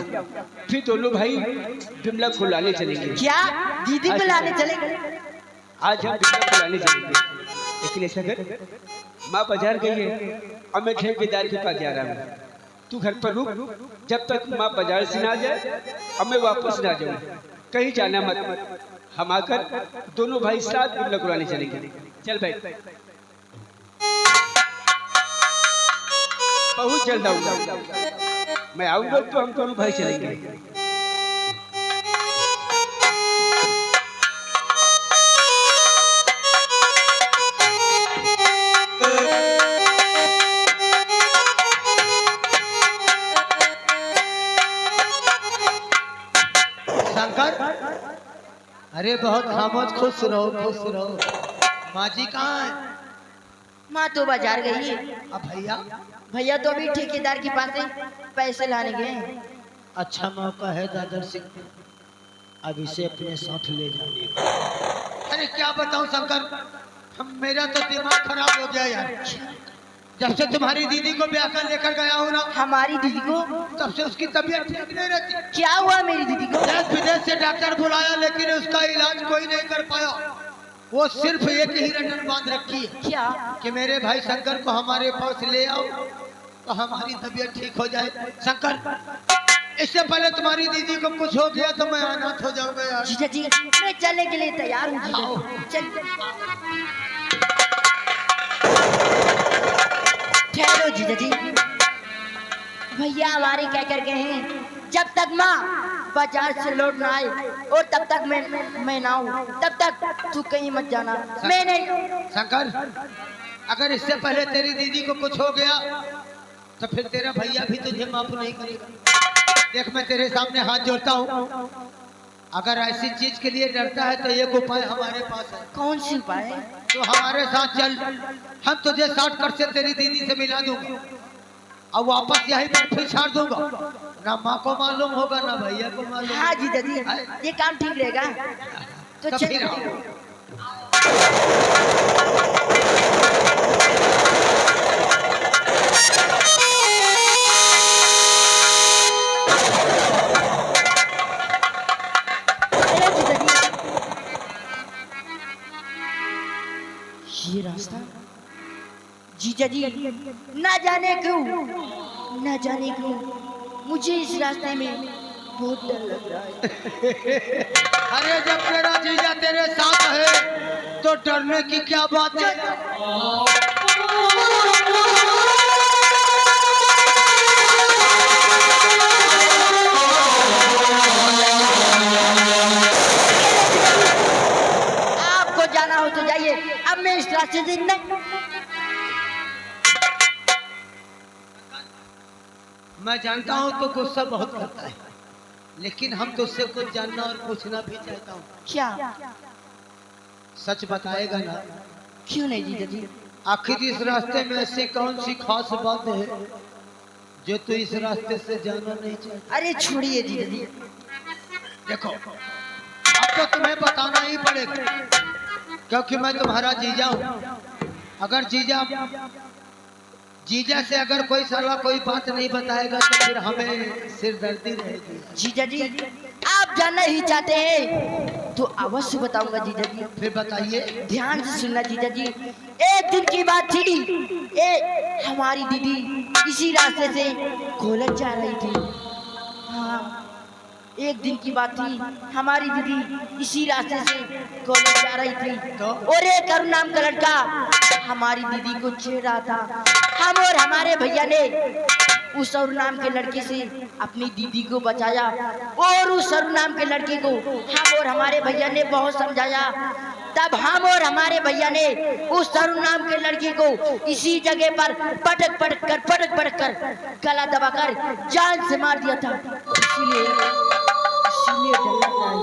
फिर दोनों भाई विमला को लाने चलेंगे। क्या दीदी को लाने चलेंगे? आज हम विमला को लाने चलेंगे, लेकिन ऐसा कर, माँ बाजार गई है और मैं ठेकेदार के पास जा रहा हूँ। तू घर पर रुक, जब तक माँ बाजार से ना जाए और मैं वापस ना जाऊँ। कहीं जाना मत, हम आकर दोनों भाई साथ विमला को लाने चलेंगे। चल भाई, बहुत जल्द आऊंगा। मैं आऊंगा तो हम दोनों भाई चलेंगे। शंकर, अरे बहुत खामोश, खुश रहो खुश रहो। माँ जी कहाँ है? माँ तो बाजार गई है। अब भैया? भैया तो अभी ठेकेदार के पास है, पैसे लाने गए हैं। अच्छा मौका है दादर सिंह, अब इसे अपने साथ ले जाने का। अरे क्या बताऊं शंकर, मेरा तो दिमाग खराब हो गया यार। जब से तुम्हारी दीदी को ब्याह कर लेकर गया हूँ ना, हमारी दीदी को? तब से उसकी तबीयत ठीक नहीं रहती। क्या हुआ मेरी दीदी को? देश विदेश से डॉक्टर बुलाया, लेकिन उसका इलाज कोई नहीं कर पाया। वो सिर्फ एक ही रटन बांध रखी है, क्या? कि मेरे भाई शंकर को हमारे पास ले आओ तो हमारी तबीयत ठीक हो जाए। शंकर, इससे पहले तुम्हारी दीदी को कुछ हो गया तो मैं अनाथ हो जाऊंगा यार। जीजा जी, मैं चलने के लिए तैयार हूँ। जीजा जी, चल। ठहरो जीजा जी, भैया हमारे क्या कर गए हैं, जब तक माँ बाजार से लौट ना आए और तब तक मैं ना आऊं, तब तक तू कहीं मत जाना। मैं नहीं। शंकर, अगर इससे पहले तेरी दीदी को कुछ हो गया तो फिर तेरा भैया भी तुझे माफ नहीं करेगा। देख, मैं तेरे सामने हाथ जोड़ता हूँ, अगर ऐसी चीज के लिए डरता है तो एक उपाय हमारे पास है। कौन सी उपाय? तो हमारे साथ चल, हम तुझे शॉर्टकट से तेरी दीदी से मिला दूंगा और वापस यहीं पर फिर छाड़ दूंगा। ना माँ को मालूम होगा ना भैया को मालूम। हाँ जीजा जी, ये काम ठीक रहेगा। तो फिर चल। आओ। ये रास्ता जीजा जी, ना जाने क्यों मुझे इस रास्ते में बहुत डर लग रहा है। अरे जब तेरा जीजा तेरे साथ है तो डरने की क्या बात है। आपको जाना हो तो जाइए, अब मैं इस रास्ते से नहीं। मैं जानता हूँ तो गुस्सा बहुत करता है, लेकिन हम तुझसे कुछ जानना और पूछना भी चाहता हूँ। क्या? सच बताएगा ना? क्यों नहीं जीजा जी? आखिर इस रास्ते में ऐसी कौन सी खास बात है जो तू इस रास्ते से जाना नहीं चाहता? अरे छोड़िए जीजा जी। देखो, अब तो तुम्हें बताना ही पड़ेगा क्योंकि मैं तुम्हारा जीजा हूँ। अगर जीजा से अगर कोई साला कोई बात नहीं बताएगा तो फिर हमें सिरदर्दी रहेगी। जीजा जी, आप जानना ही चाहते हैं तो अवश्य बताऊंगा जीजा जी। फिर बताइए। ध्यान से सुनना जीजा जी। एक दिन की बात थी, हमारी दीदी इसी रास्ते से कॉलेज जा रही थी। हाँ, एक दिन की बात थी, हमारी दीदी इसी रास्ते से कॉलेज जा रही थी और एक अरुण नाम का लड़का हमारी दीदी को छेड़ रहा था। हम और हमारे भैया ने उस अरुण नाम के लड़के से अपनी दीदी को बचाया और उस अरुण नाम के लड़के को हम और हमारे भैया ने बहुत समझाया। तब हम और हमारे भैया ने उस अरुण नाम के लड़के को इसी जगह पर पटक पटक कर गला दबाकर जान से मार दिया था। इसीलिए डर लग रहा है।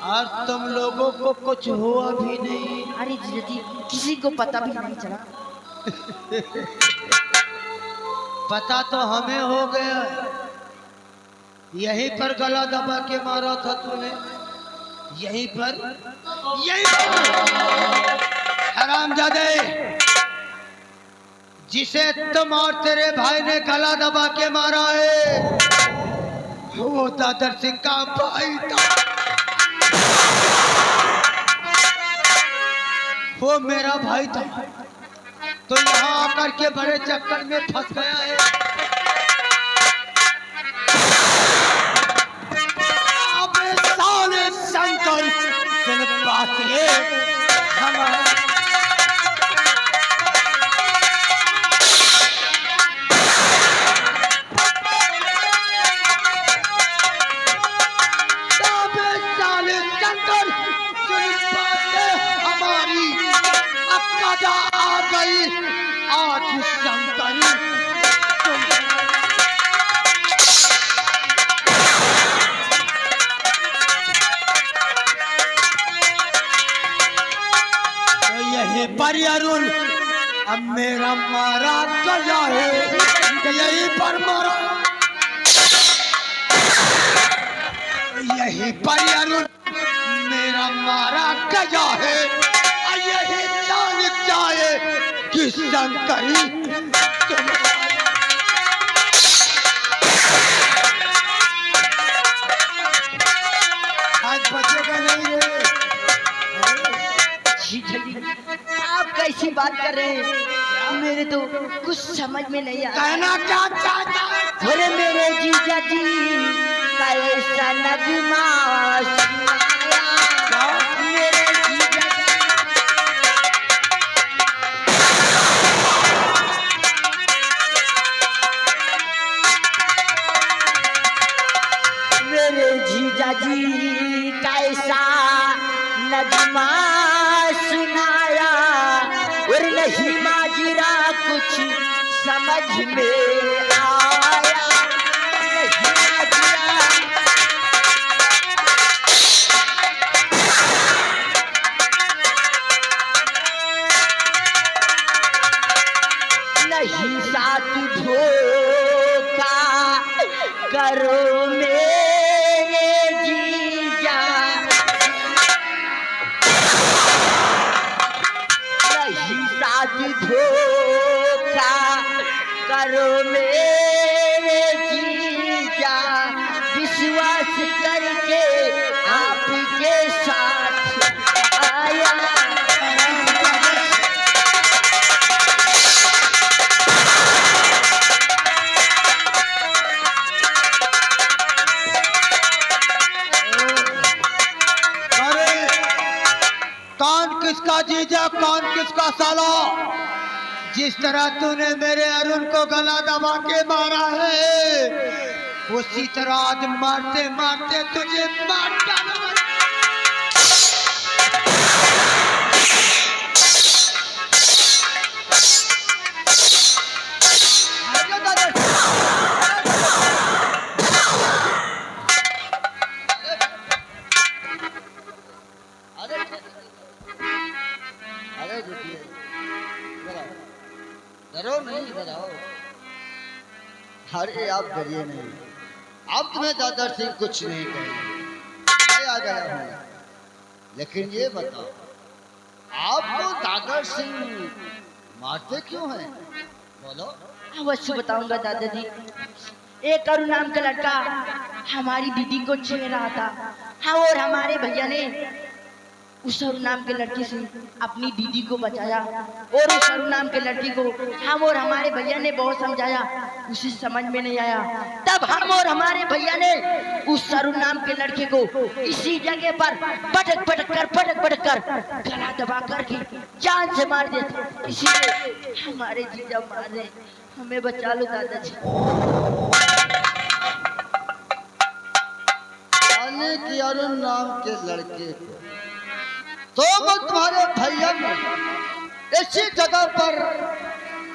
और तुम लोगों को कुछ हुआ भी नहीं? अरे जीजा जी, किसी को पता भी नहीं चला। पता तो हमें हो गया, यहीं पर गला दबा के मारा था तूने। यहीं पर हरामजादे, जिसे तुम और तेरे भाई ने गला दबा के मारा है वो दादर सिंह का भाई था। वो मेरा भाई था तो यहाँ आकर के बड़े चक्कर में फंस गया है। अबे साले शंकर, तेरे पास ये अरुण अब मेरा मारा गया है, यहीं पर मारा, यहीं पर अरुण मेरा मारा गया है। यही जान जाए कि शंकरी आज बचेगा नहीं रे। आप कैसी बात कर रहे हैं? मेरे तो कुछ समझ में नहीं आ रहा। कहना क्या चाहता? अरे मेरे जीजा जी का ऐसा नगमा सुनाया, मेरे जीजा मेरे जीजा जी का ऐसा नगमा सुनाया और नहीं माजरा कुछ समझ में आया। नहीं माजरा धोखा करो मेरे जीजा, नहीं साथ धोखा करो मेरे जीजा, विश्वास करके आपके साथ आया। कौन किसका जीजा कौन किसका साला? जिस तरह तूने मेरे अरुण को गला दबा के मारा है, उसी तरह आज मारते मारते तुझे मार डालूंगा। डरो नहीं, डराओ। अरे आप डरिए नहीं, अब तुम्हें दादा सिंह कुछ नहीं कहेंगे, मैं आ गया हूँ। लेकिन ये बताओ, आपको दादा सिंह मारते क्यों हैं? बोलो। अवश्य बताऊंगा दादाजी। एक अरुण नाम का लड़का हमारी दीदी को छेड़ रहा था, हाँ, और हमारे भैया ने उस अरुण नाम के लड़की से अपनी दीदी को बचाया, और उस अरुण नाम के लड़की को हम और हमारे भैया ने बहुत समझाया, उसे समझ में नहीं आया। तब हम और हमारे भैया ने उस अरुण नाम के लड़के को इसी जगह पर पटक पटक कर गला दबा करके जान से मार दिया। इसीलिए हमारे जीजा मारे, हमें बचा लो दादाजी। कि अरुण नाम के लड़के को तो मैं तुम्हारे भैया ने इसी जगह पर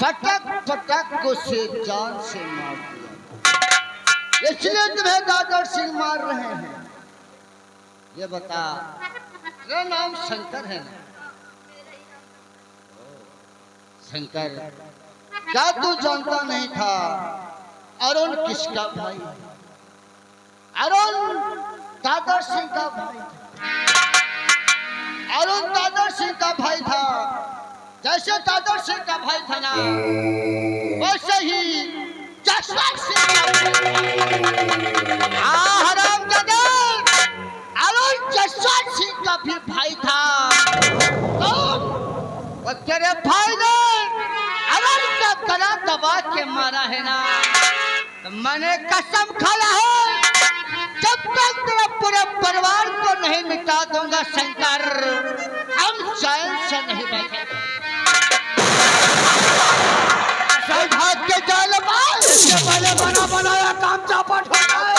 पटक पटक को से जान से मार दिया, इसलिए तुम्हें दादा सिंह मार रहे हैं। ये बता, तेरा नाम शंकर है ना? शंकर, क्या तू जानता नहीं था अरुण किसका भाई? अरुण दादा सिंह का भाई था। अरुण दादा सिंह का भाई था। जैसे दादा सिंह का भाई था ना, वैसे ही जसवंत सिंह का हरामजादा अरुण जसवंत सिंह का भी भाई था। तो तेरे भाई ने अरुण का गला दबा के मारा है ना, तो मैंने कसम खाया है, जब तक तेरा पूरे परिवार को नहीं मिटा दूंगा शंकर, हम चैन से नहीं बैठेंगे। भाग के जाल पहले बना बनाया काम चापट होता है।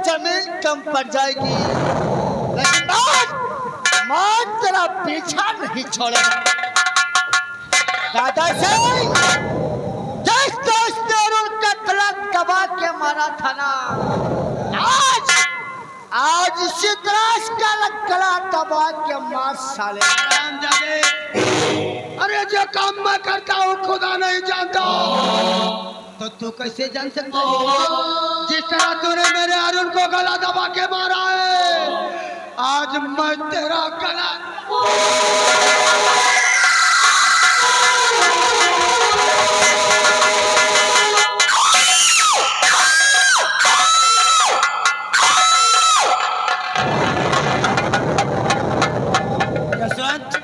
जमीन कम पड़ जाएगी, लेकिन आज मैं तेरा पीछा नहीं छोड़ेगा। दादा सिंह, जिस दोस्त ने अरुण का गला दबा के मारा था ना, आज इसी तरह का गला दबा के मार साले। अरे जो काम मैं करता हूँ खुदा नहीं जानता, तो तू कैसे जान सकता है? जिस तरह तूने मेरे अरुण को गला दबा के मारा है, आज मैं तेरा गला जसवंत,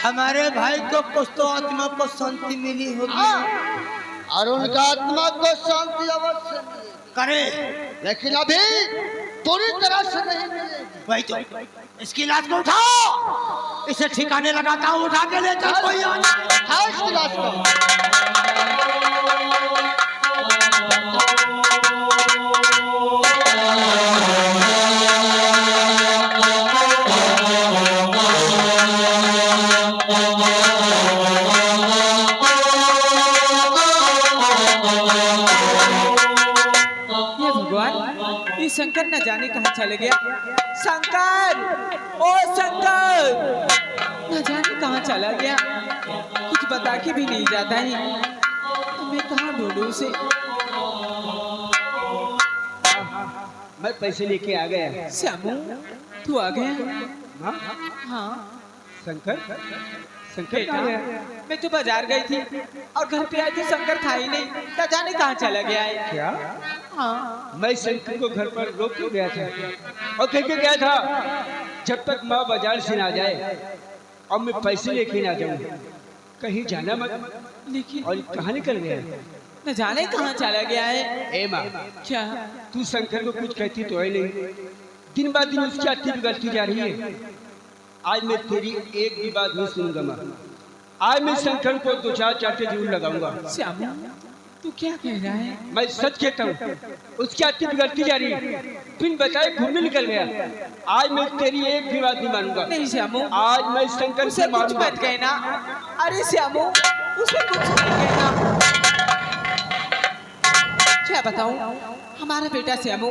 हमारे भाई को कुछ तो आत्मा को शांति मिली होगी। अरुण का आत्मा को शांति अवश्य करे, लेकिन अभी पूरी तरह से नहीं मिलेगी। वही तो, इसकी लाश को उठाओ, इसे ठिकाने लगाता हूँ, उठा के ले चल कोई आना। हाँ, इसकी लाश को शंकर न जाने कहाँ चले गया। शंकर, ओ शंकर, न जाने कहाँ चला गया, कुछ बता के भी नहीं जाता है। मैं कहाँ ढूंढूं उसे। मैं पैसे लेके आ गया। श्यामू, तू आ गया? हाँ हाँ शंकर, शंकर बेटा, कहाँ गया? मैं तो बाजार गई थी और घर पे आई थी, शंकर था ही नहीं, न जाने कहाँ चला गया है। क्या? हाँ मैं शंकर को घर पर रोक के गया था और कह के गया था जब तक माँ बाजार से ना जाए और मैं पैसे लेके ना जाऊँ कहीं जाना मत। लेकिन और कहाँ निकल गया? न जाने कहाँ चला गया है। ए माँ, क्या? तू शंकर को कुछ कहती तो है नहीं, दिन बाद दिन उसकी आदत बिगड़ती जा रही है। आज मैं तेरी एक भी बात नहीं सुनूंगा माँ। आज मैं शंकर को दो चार चाटे जरूर लगाऊंगा। श्यामू, तू क्या कह रहा है? मैं सच कहता हूँ, उसकी आदत बिगड़ती जा रही है, बिन बताए घूमने निकल गया। आज मैं तेरी एक भी बात नहीं मानूंगा। नहीं श्यामू, आज मैं शंकर उसे से कुछ मारूंगा। मत कहना। अरे श्यामू, उसे कुछ नहीं कहना। क्या बताऊं, हमारा बेटा श्यामू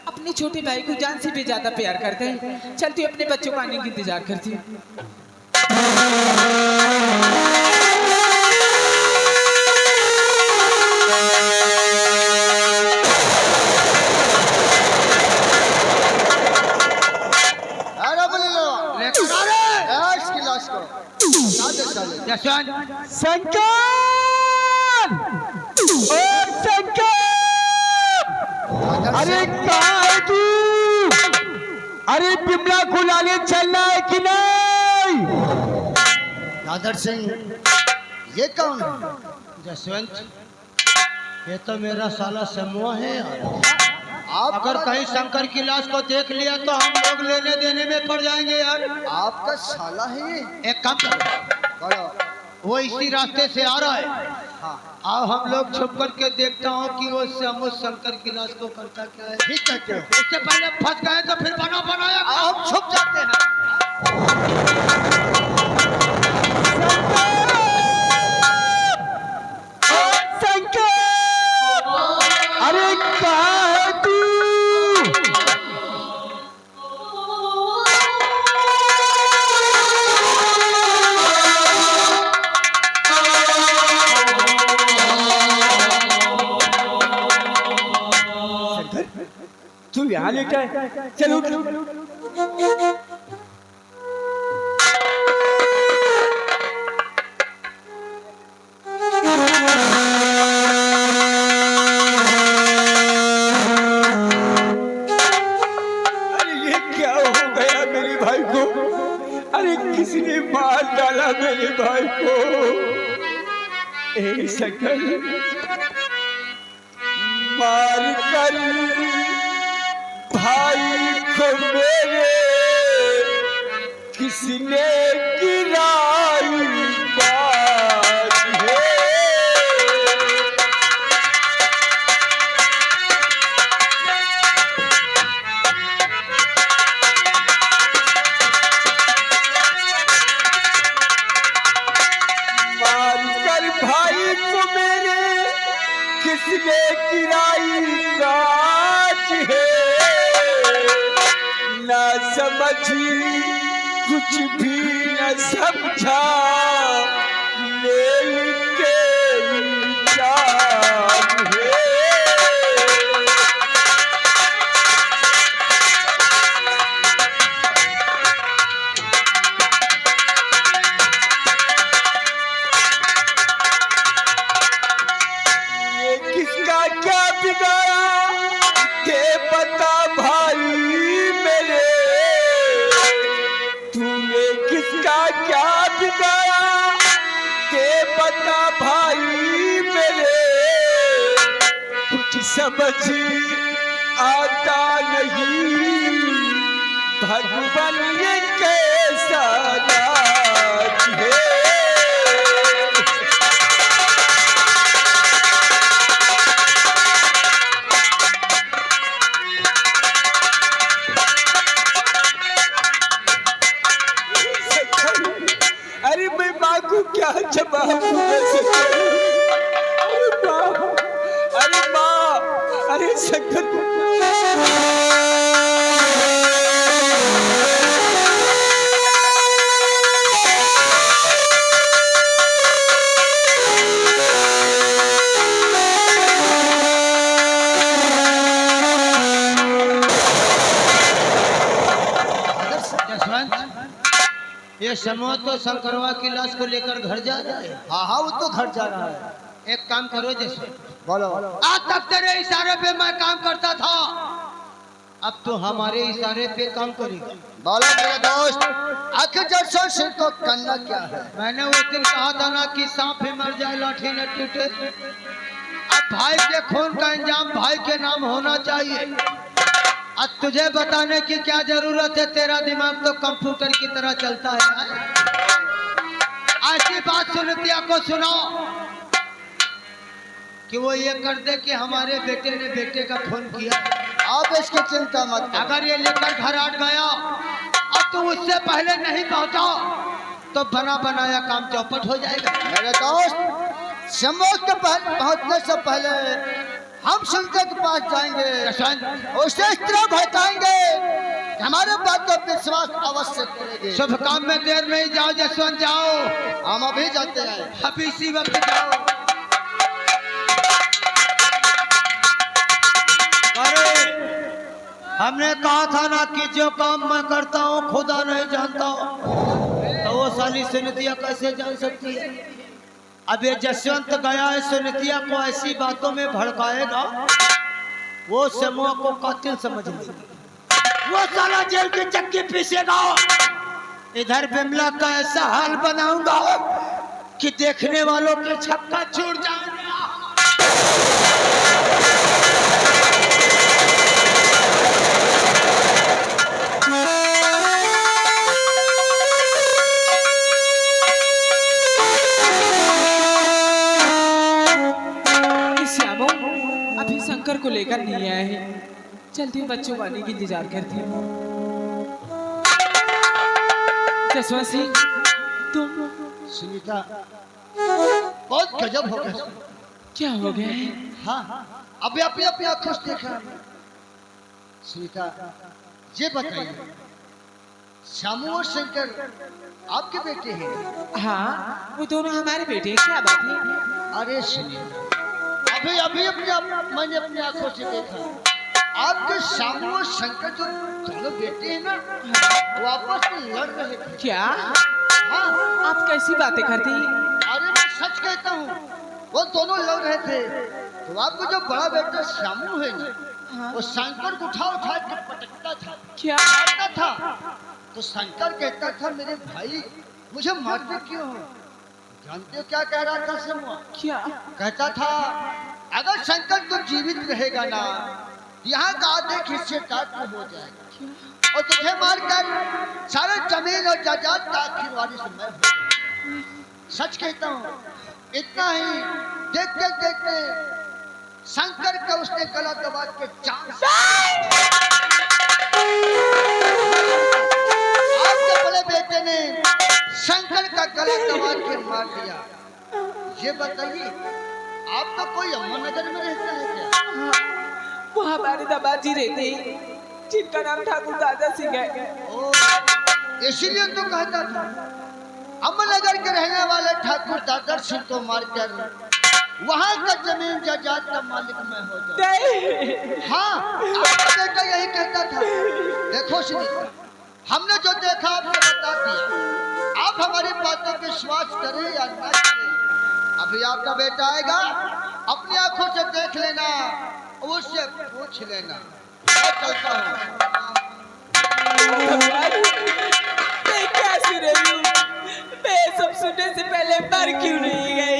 अपने छोटे भाई को जान से भी ज्यादा प्यार करता है। चल तू अपने बच्चों को आने का इंतजार करती है। अरे बोले लो लेकर आ रे। ऐश की लाश को ना दे साले। जसवंत, शंकर, ओ शंकर, अरे कहाँ है तू? अरे बिमला को लाने चलना है कि नहीं? दादर सिंह, ये कौन है? जसवंत, ये तो मेरा साला समूह है यार। आप अगर कहीं शंकर की लाश को देख लिया तो हम लोग लेने देने में पड़ जाएंगे यार। आपका साला है ये? एक काम करो, बड़ा वो इसी रास्ते से आ रहा है। हाँ आओ हम लोग छुप करके देखता हूँ कि वो श्यामू शंकर की लाश को करता क्या है। ठीक कहते हो। इससे पहले फंस गए तो फिर बना बनाया आओ, हम छुप जाते हैं। शंकर, अरे कहाँ है तू? शंकर, तू यहाँ लेटा है? चलो किसने मार डाला मेरे भाई को? ए शंकर, मार कर भाई को मेरे किसने गिराई बात है। भाई को मेरे किसने गिराई काज है, ना समझी कुछ भी न समझा, ले तेरी जान है। किसका क्या बिगाड़ा दे बता भाई मेरे, तूने किसका क्या बिगाड़ा दे बता भाई मेरे, कुछ समझ आता नहीं भगवान ये कैसा राज है। अरे मैं माँ को क्या जवाब दूंगा? अरे माँ, अरे शंकर समूह तो शंकरवा की लाश को लेकर घर जा रहा है। हाँ हाँ वो तो घर जा रहा है। एक काम करो जसवंत, बोलो। आज तक तेरे इशारे पे मैं काम करता था, अब तो हमारे इशारे पे काम करेगा। बोलो मेरे दोस्त, आखिर जसवंत सिंह को करना क्या है? मैंने उस दिन कहा था ना कि सांप ही मर जाए लाठी न टूटे। अब भाई के खून का इंजाम भाई के नाम होना चाहिए। अब तुझे बताने की क्या जरूरत है, तेरा दिमाग तो कंप्यूटर की तरह चलता है। ऐसी बात सुनतिया को सुनाओ कि वो ये कर दे कि हमारे बेटे ने बेटे का खून किया। आप इसकी चिंता मत करो। अगर ये लेकर घर हट गया और तू उससे पहले नहीं पहुंचा तो बना बनाया काम चौपट हो जाएगा। मेरे दोस्त, समूह के पहुंचने से पहले हम शंकर के पास जाएंगे, उसे इस तरह भड़काएंगे कि हमारे बात पर विश्वास अवश्य करेंगे। शुभ काम में देर नहीं, जाओ जसवंत जाओ। हम अभी जाते हैं। अभी इसी वक्त जाओ। अरे हमने कहा था ना कि जो काम मैं करता हूँ खुदा नहीं जानता हूँ, तो वो साली सुनितिया कैसे जान सकती है? अब ये जसवंत गया है, सुनितिया को ऐसी बातों में भड़काएगा, वो समूह को कातिल समझ लेगी। वो साला जेल की चक्की पीसेगा। इधर बिमला का ऐसा हाल बनाऊंगा कि देखने वालों के छक्का छूट जाएगा। श्यामो अभी शंकर को लेकर नहीं आए हैं, चलते बच्चों आने की इंतजार करती हूँ। जसवंत सिंह तुम सुनीता, बहुत गजब हो गया। क्या हो गया है? हाँ, अभी अपनी अपनी आंखों से देखा। सुनीता, ये बताइए, श्यामू और शंकर आपके बेटे हैं? हाँ, वो दोनों हमारे बेटे हैं। क्या बात है? अरे सुनीता, अभी अभी मैंने अपनी आंखों से देखा, आपके श्यामू और शंकर जो दोनों बेटे हैं ना, वो आपस में लड़ रहे थे। क्या हाँ, आप कैसी बातें करते हैं? अरे मैं सच कहता हूँ, वो दोनों लड़ रहे थे। तो आपको जो बड़ा बेटा श्यामू है ना, हाँ। वो शंकर को उठा उठा के पटकता था, क्या? मारता था। तो शंकर कहता था, मेरे भाई मुझे मारते क्यों हो? जानते हो क्या कह रहा था श्यामू? क्या? कहता था, अगर शंकर तो जीवित रहेगा ना, यहाँ का आधे हिस्सेदार तो हो जाएगा और तुझे मारकर सारे जमीन और जायदाद का आखिर वारिस मैं हूँ। सच कहता हूँ। इतना ही देखते देखते शंकर का उसने गला दबा के जान आपके बड़े बेटे ने शंकर का गला दबा के मार दिया। ये बताइए, आपका कोई अम्मानगर में रहता है क्या? वो हमारे दादाजी रहते हैं, जिनका नाम ठाकुर दादा सिंह है। ओ, इसीलिए तो कहता था, अम्मानगर के रहने वाले ठाकुर दादा सिंह को मारकर वहाँ का जमीन जायदाद का मालिक मैं हो जाऊं। हाँ, आपका बेटा यही कहता था। देखो सुनीता, हमने जो देखा आपको बता दिया। आप हमारी बातों पे विश्वास करें या न करें, अभी आपका बेटा आएगा, अपनी आंखों से देख लेना, उससे पूछ लेना। मैं चलता हूँ। मैं क्या सुन रही हूँ? मैं सब सुनने से पहले मर क्यों नहीं गई?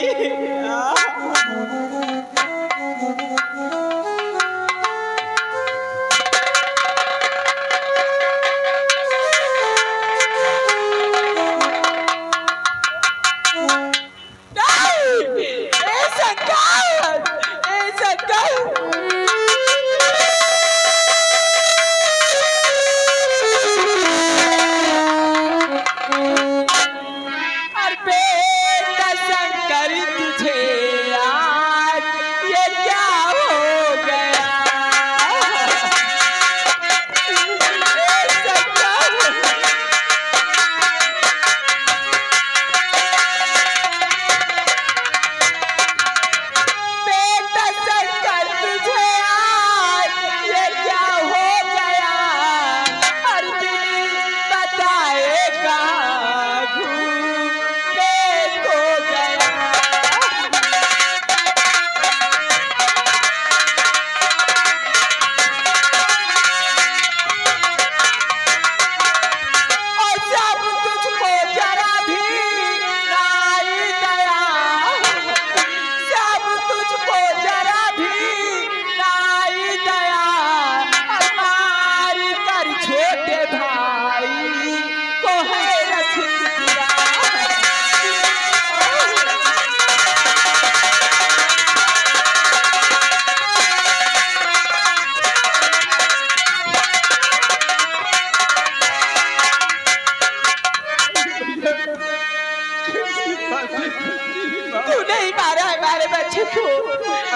बातें करती है माँ? तू नहीं मारा है हमारे बच्चे को।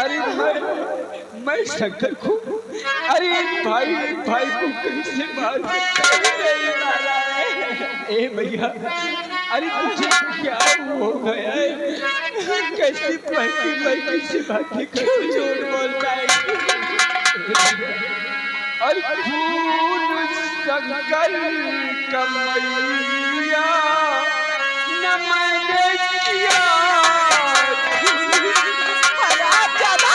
अरे मैं शंकर को, अरे भाई भाई को कैसे मार सकता है? नहीं मारा है। ए भैया, अरे तुझे क्या हो गया है? कैसी पहली पहली से बातें क्यों करती झूठ बोलता है? अरे खून शंकर कमैया न मैंने किया। हराम ज्यादा।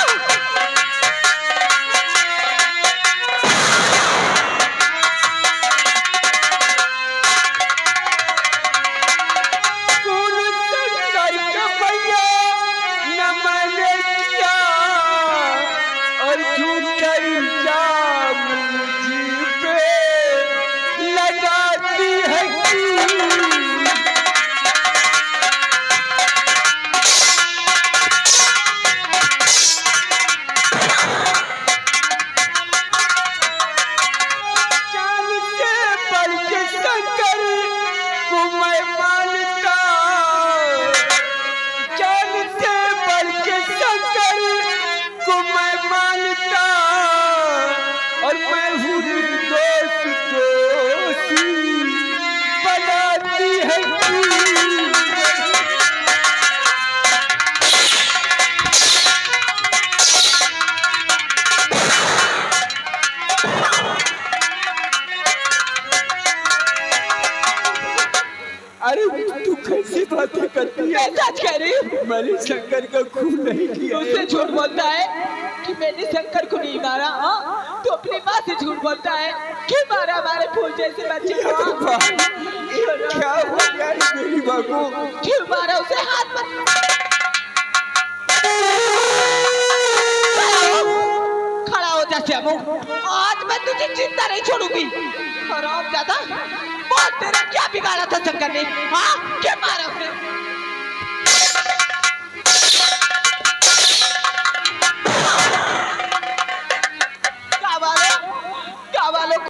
खून शंकर कमैया न मैंने किया और झूठा इल्जाम मुझ पे लगाती है कि जान से बढ़ के शंकर को मैं मानता, जान से बढ़ के शंकर को मैं मानता और मैं हूँ दोषी बनाती है कि अरे तू कैसी बातें करती है? मैं सच कह रही हूँ। मैंने शंकर का खून नहीं किया। उससे झूठ बोलता है कि मैंने शंकर को नहीं मारा। हाँ, तो अपनी माँ से झूठ बोलता है कि मारा हमारे फूल जैसे बच्चे को। क्या हो गया है मेरी माँ को? क्यों मारा उसे? हाथ मत खड़ा हो जा श्यामू। आज मैं तुझे जिंदा नहीं छोड़ूंगी। और और ज्यादा बोल, तेरा क्या बिगाड़ा था शंकर ने? हाँ, क्या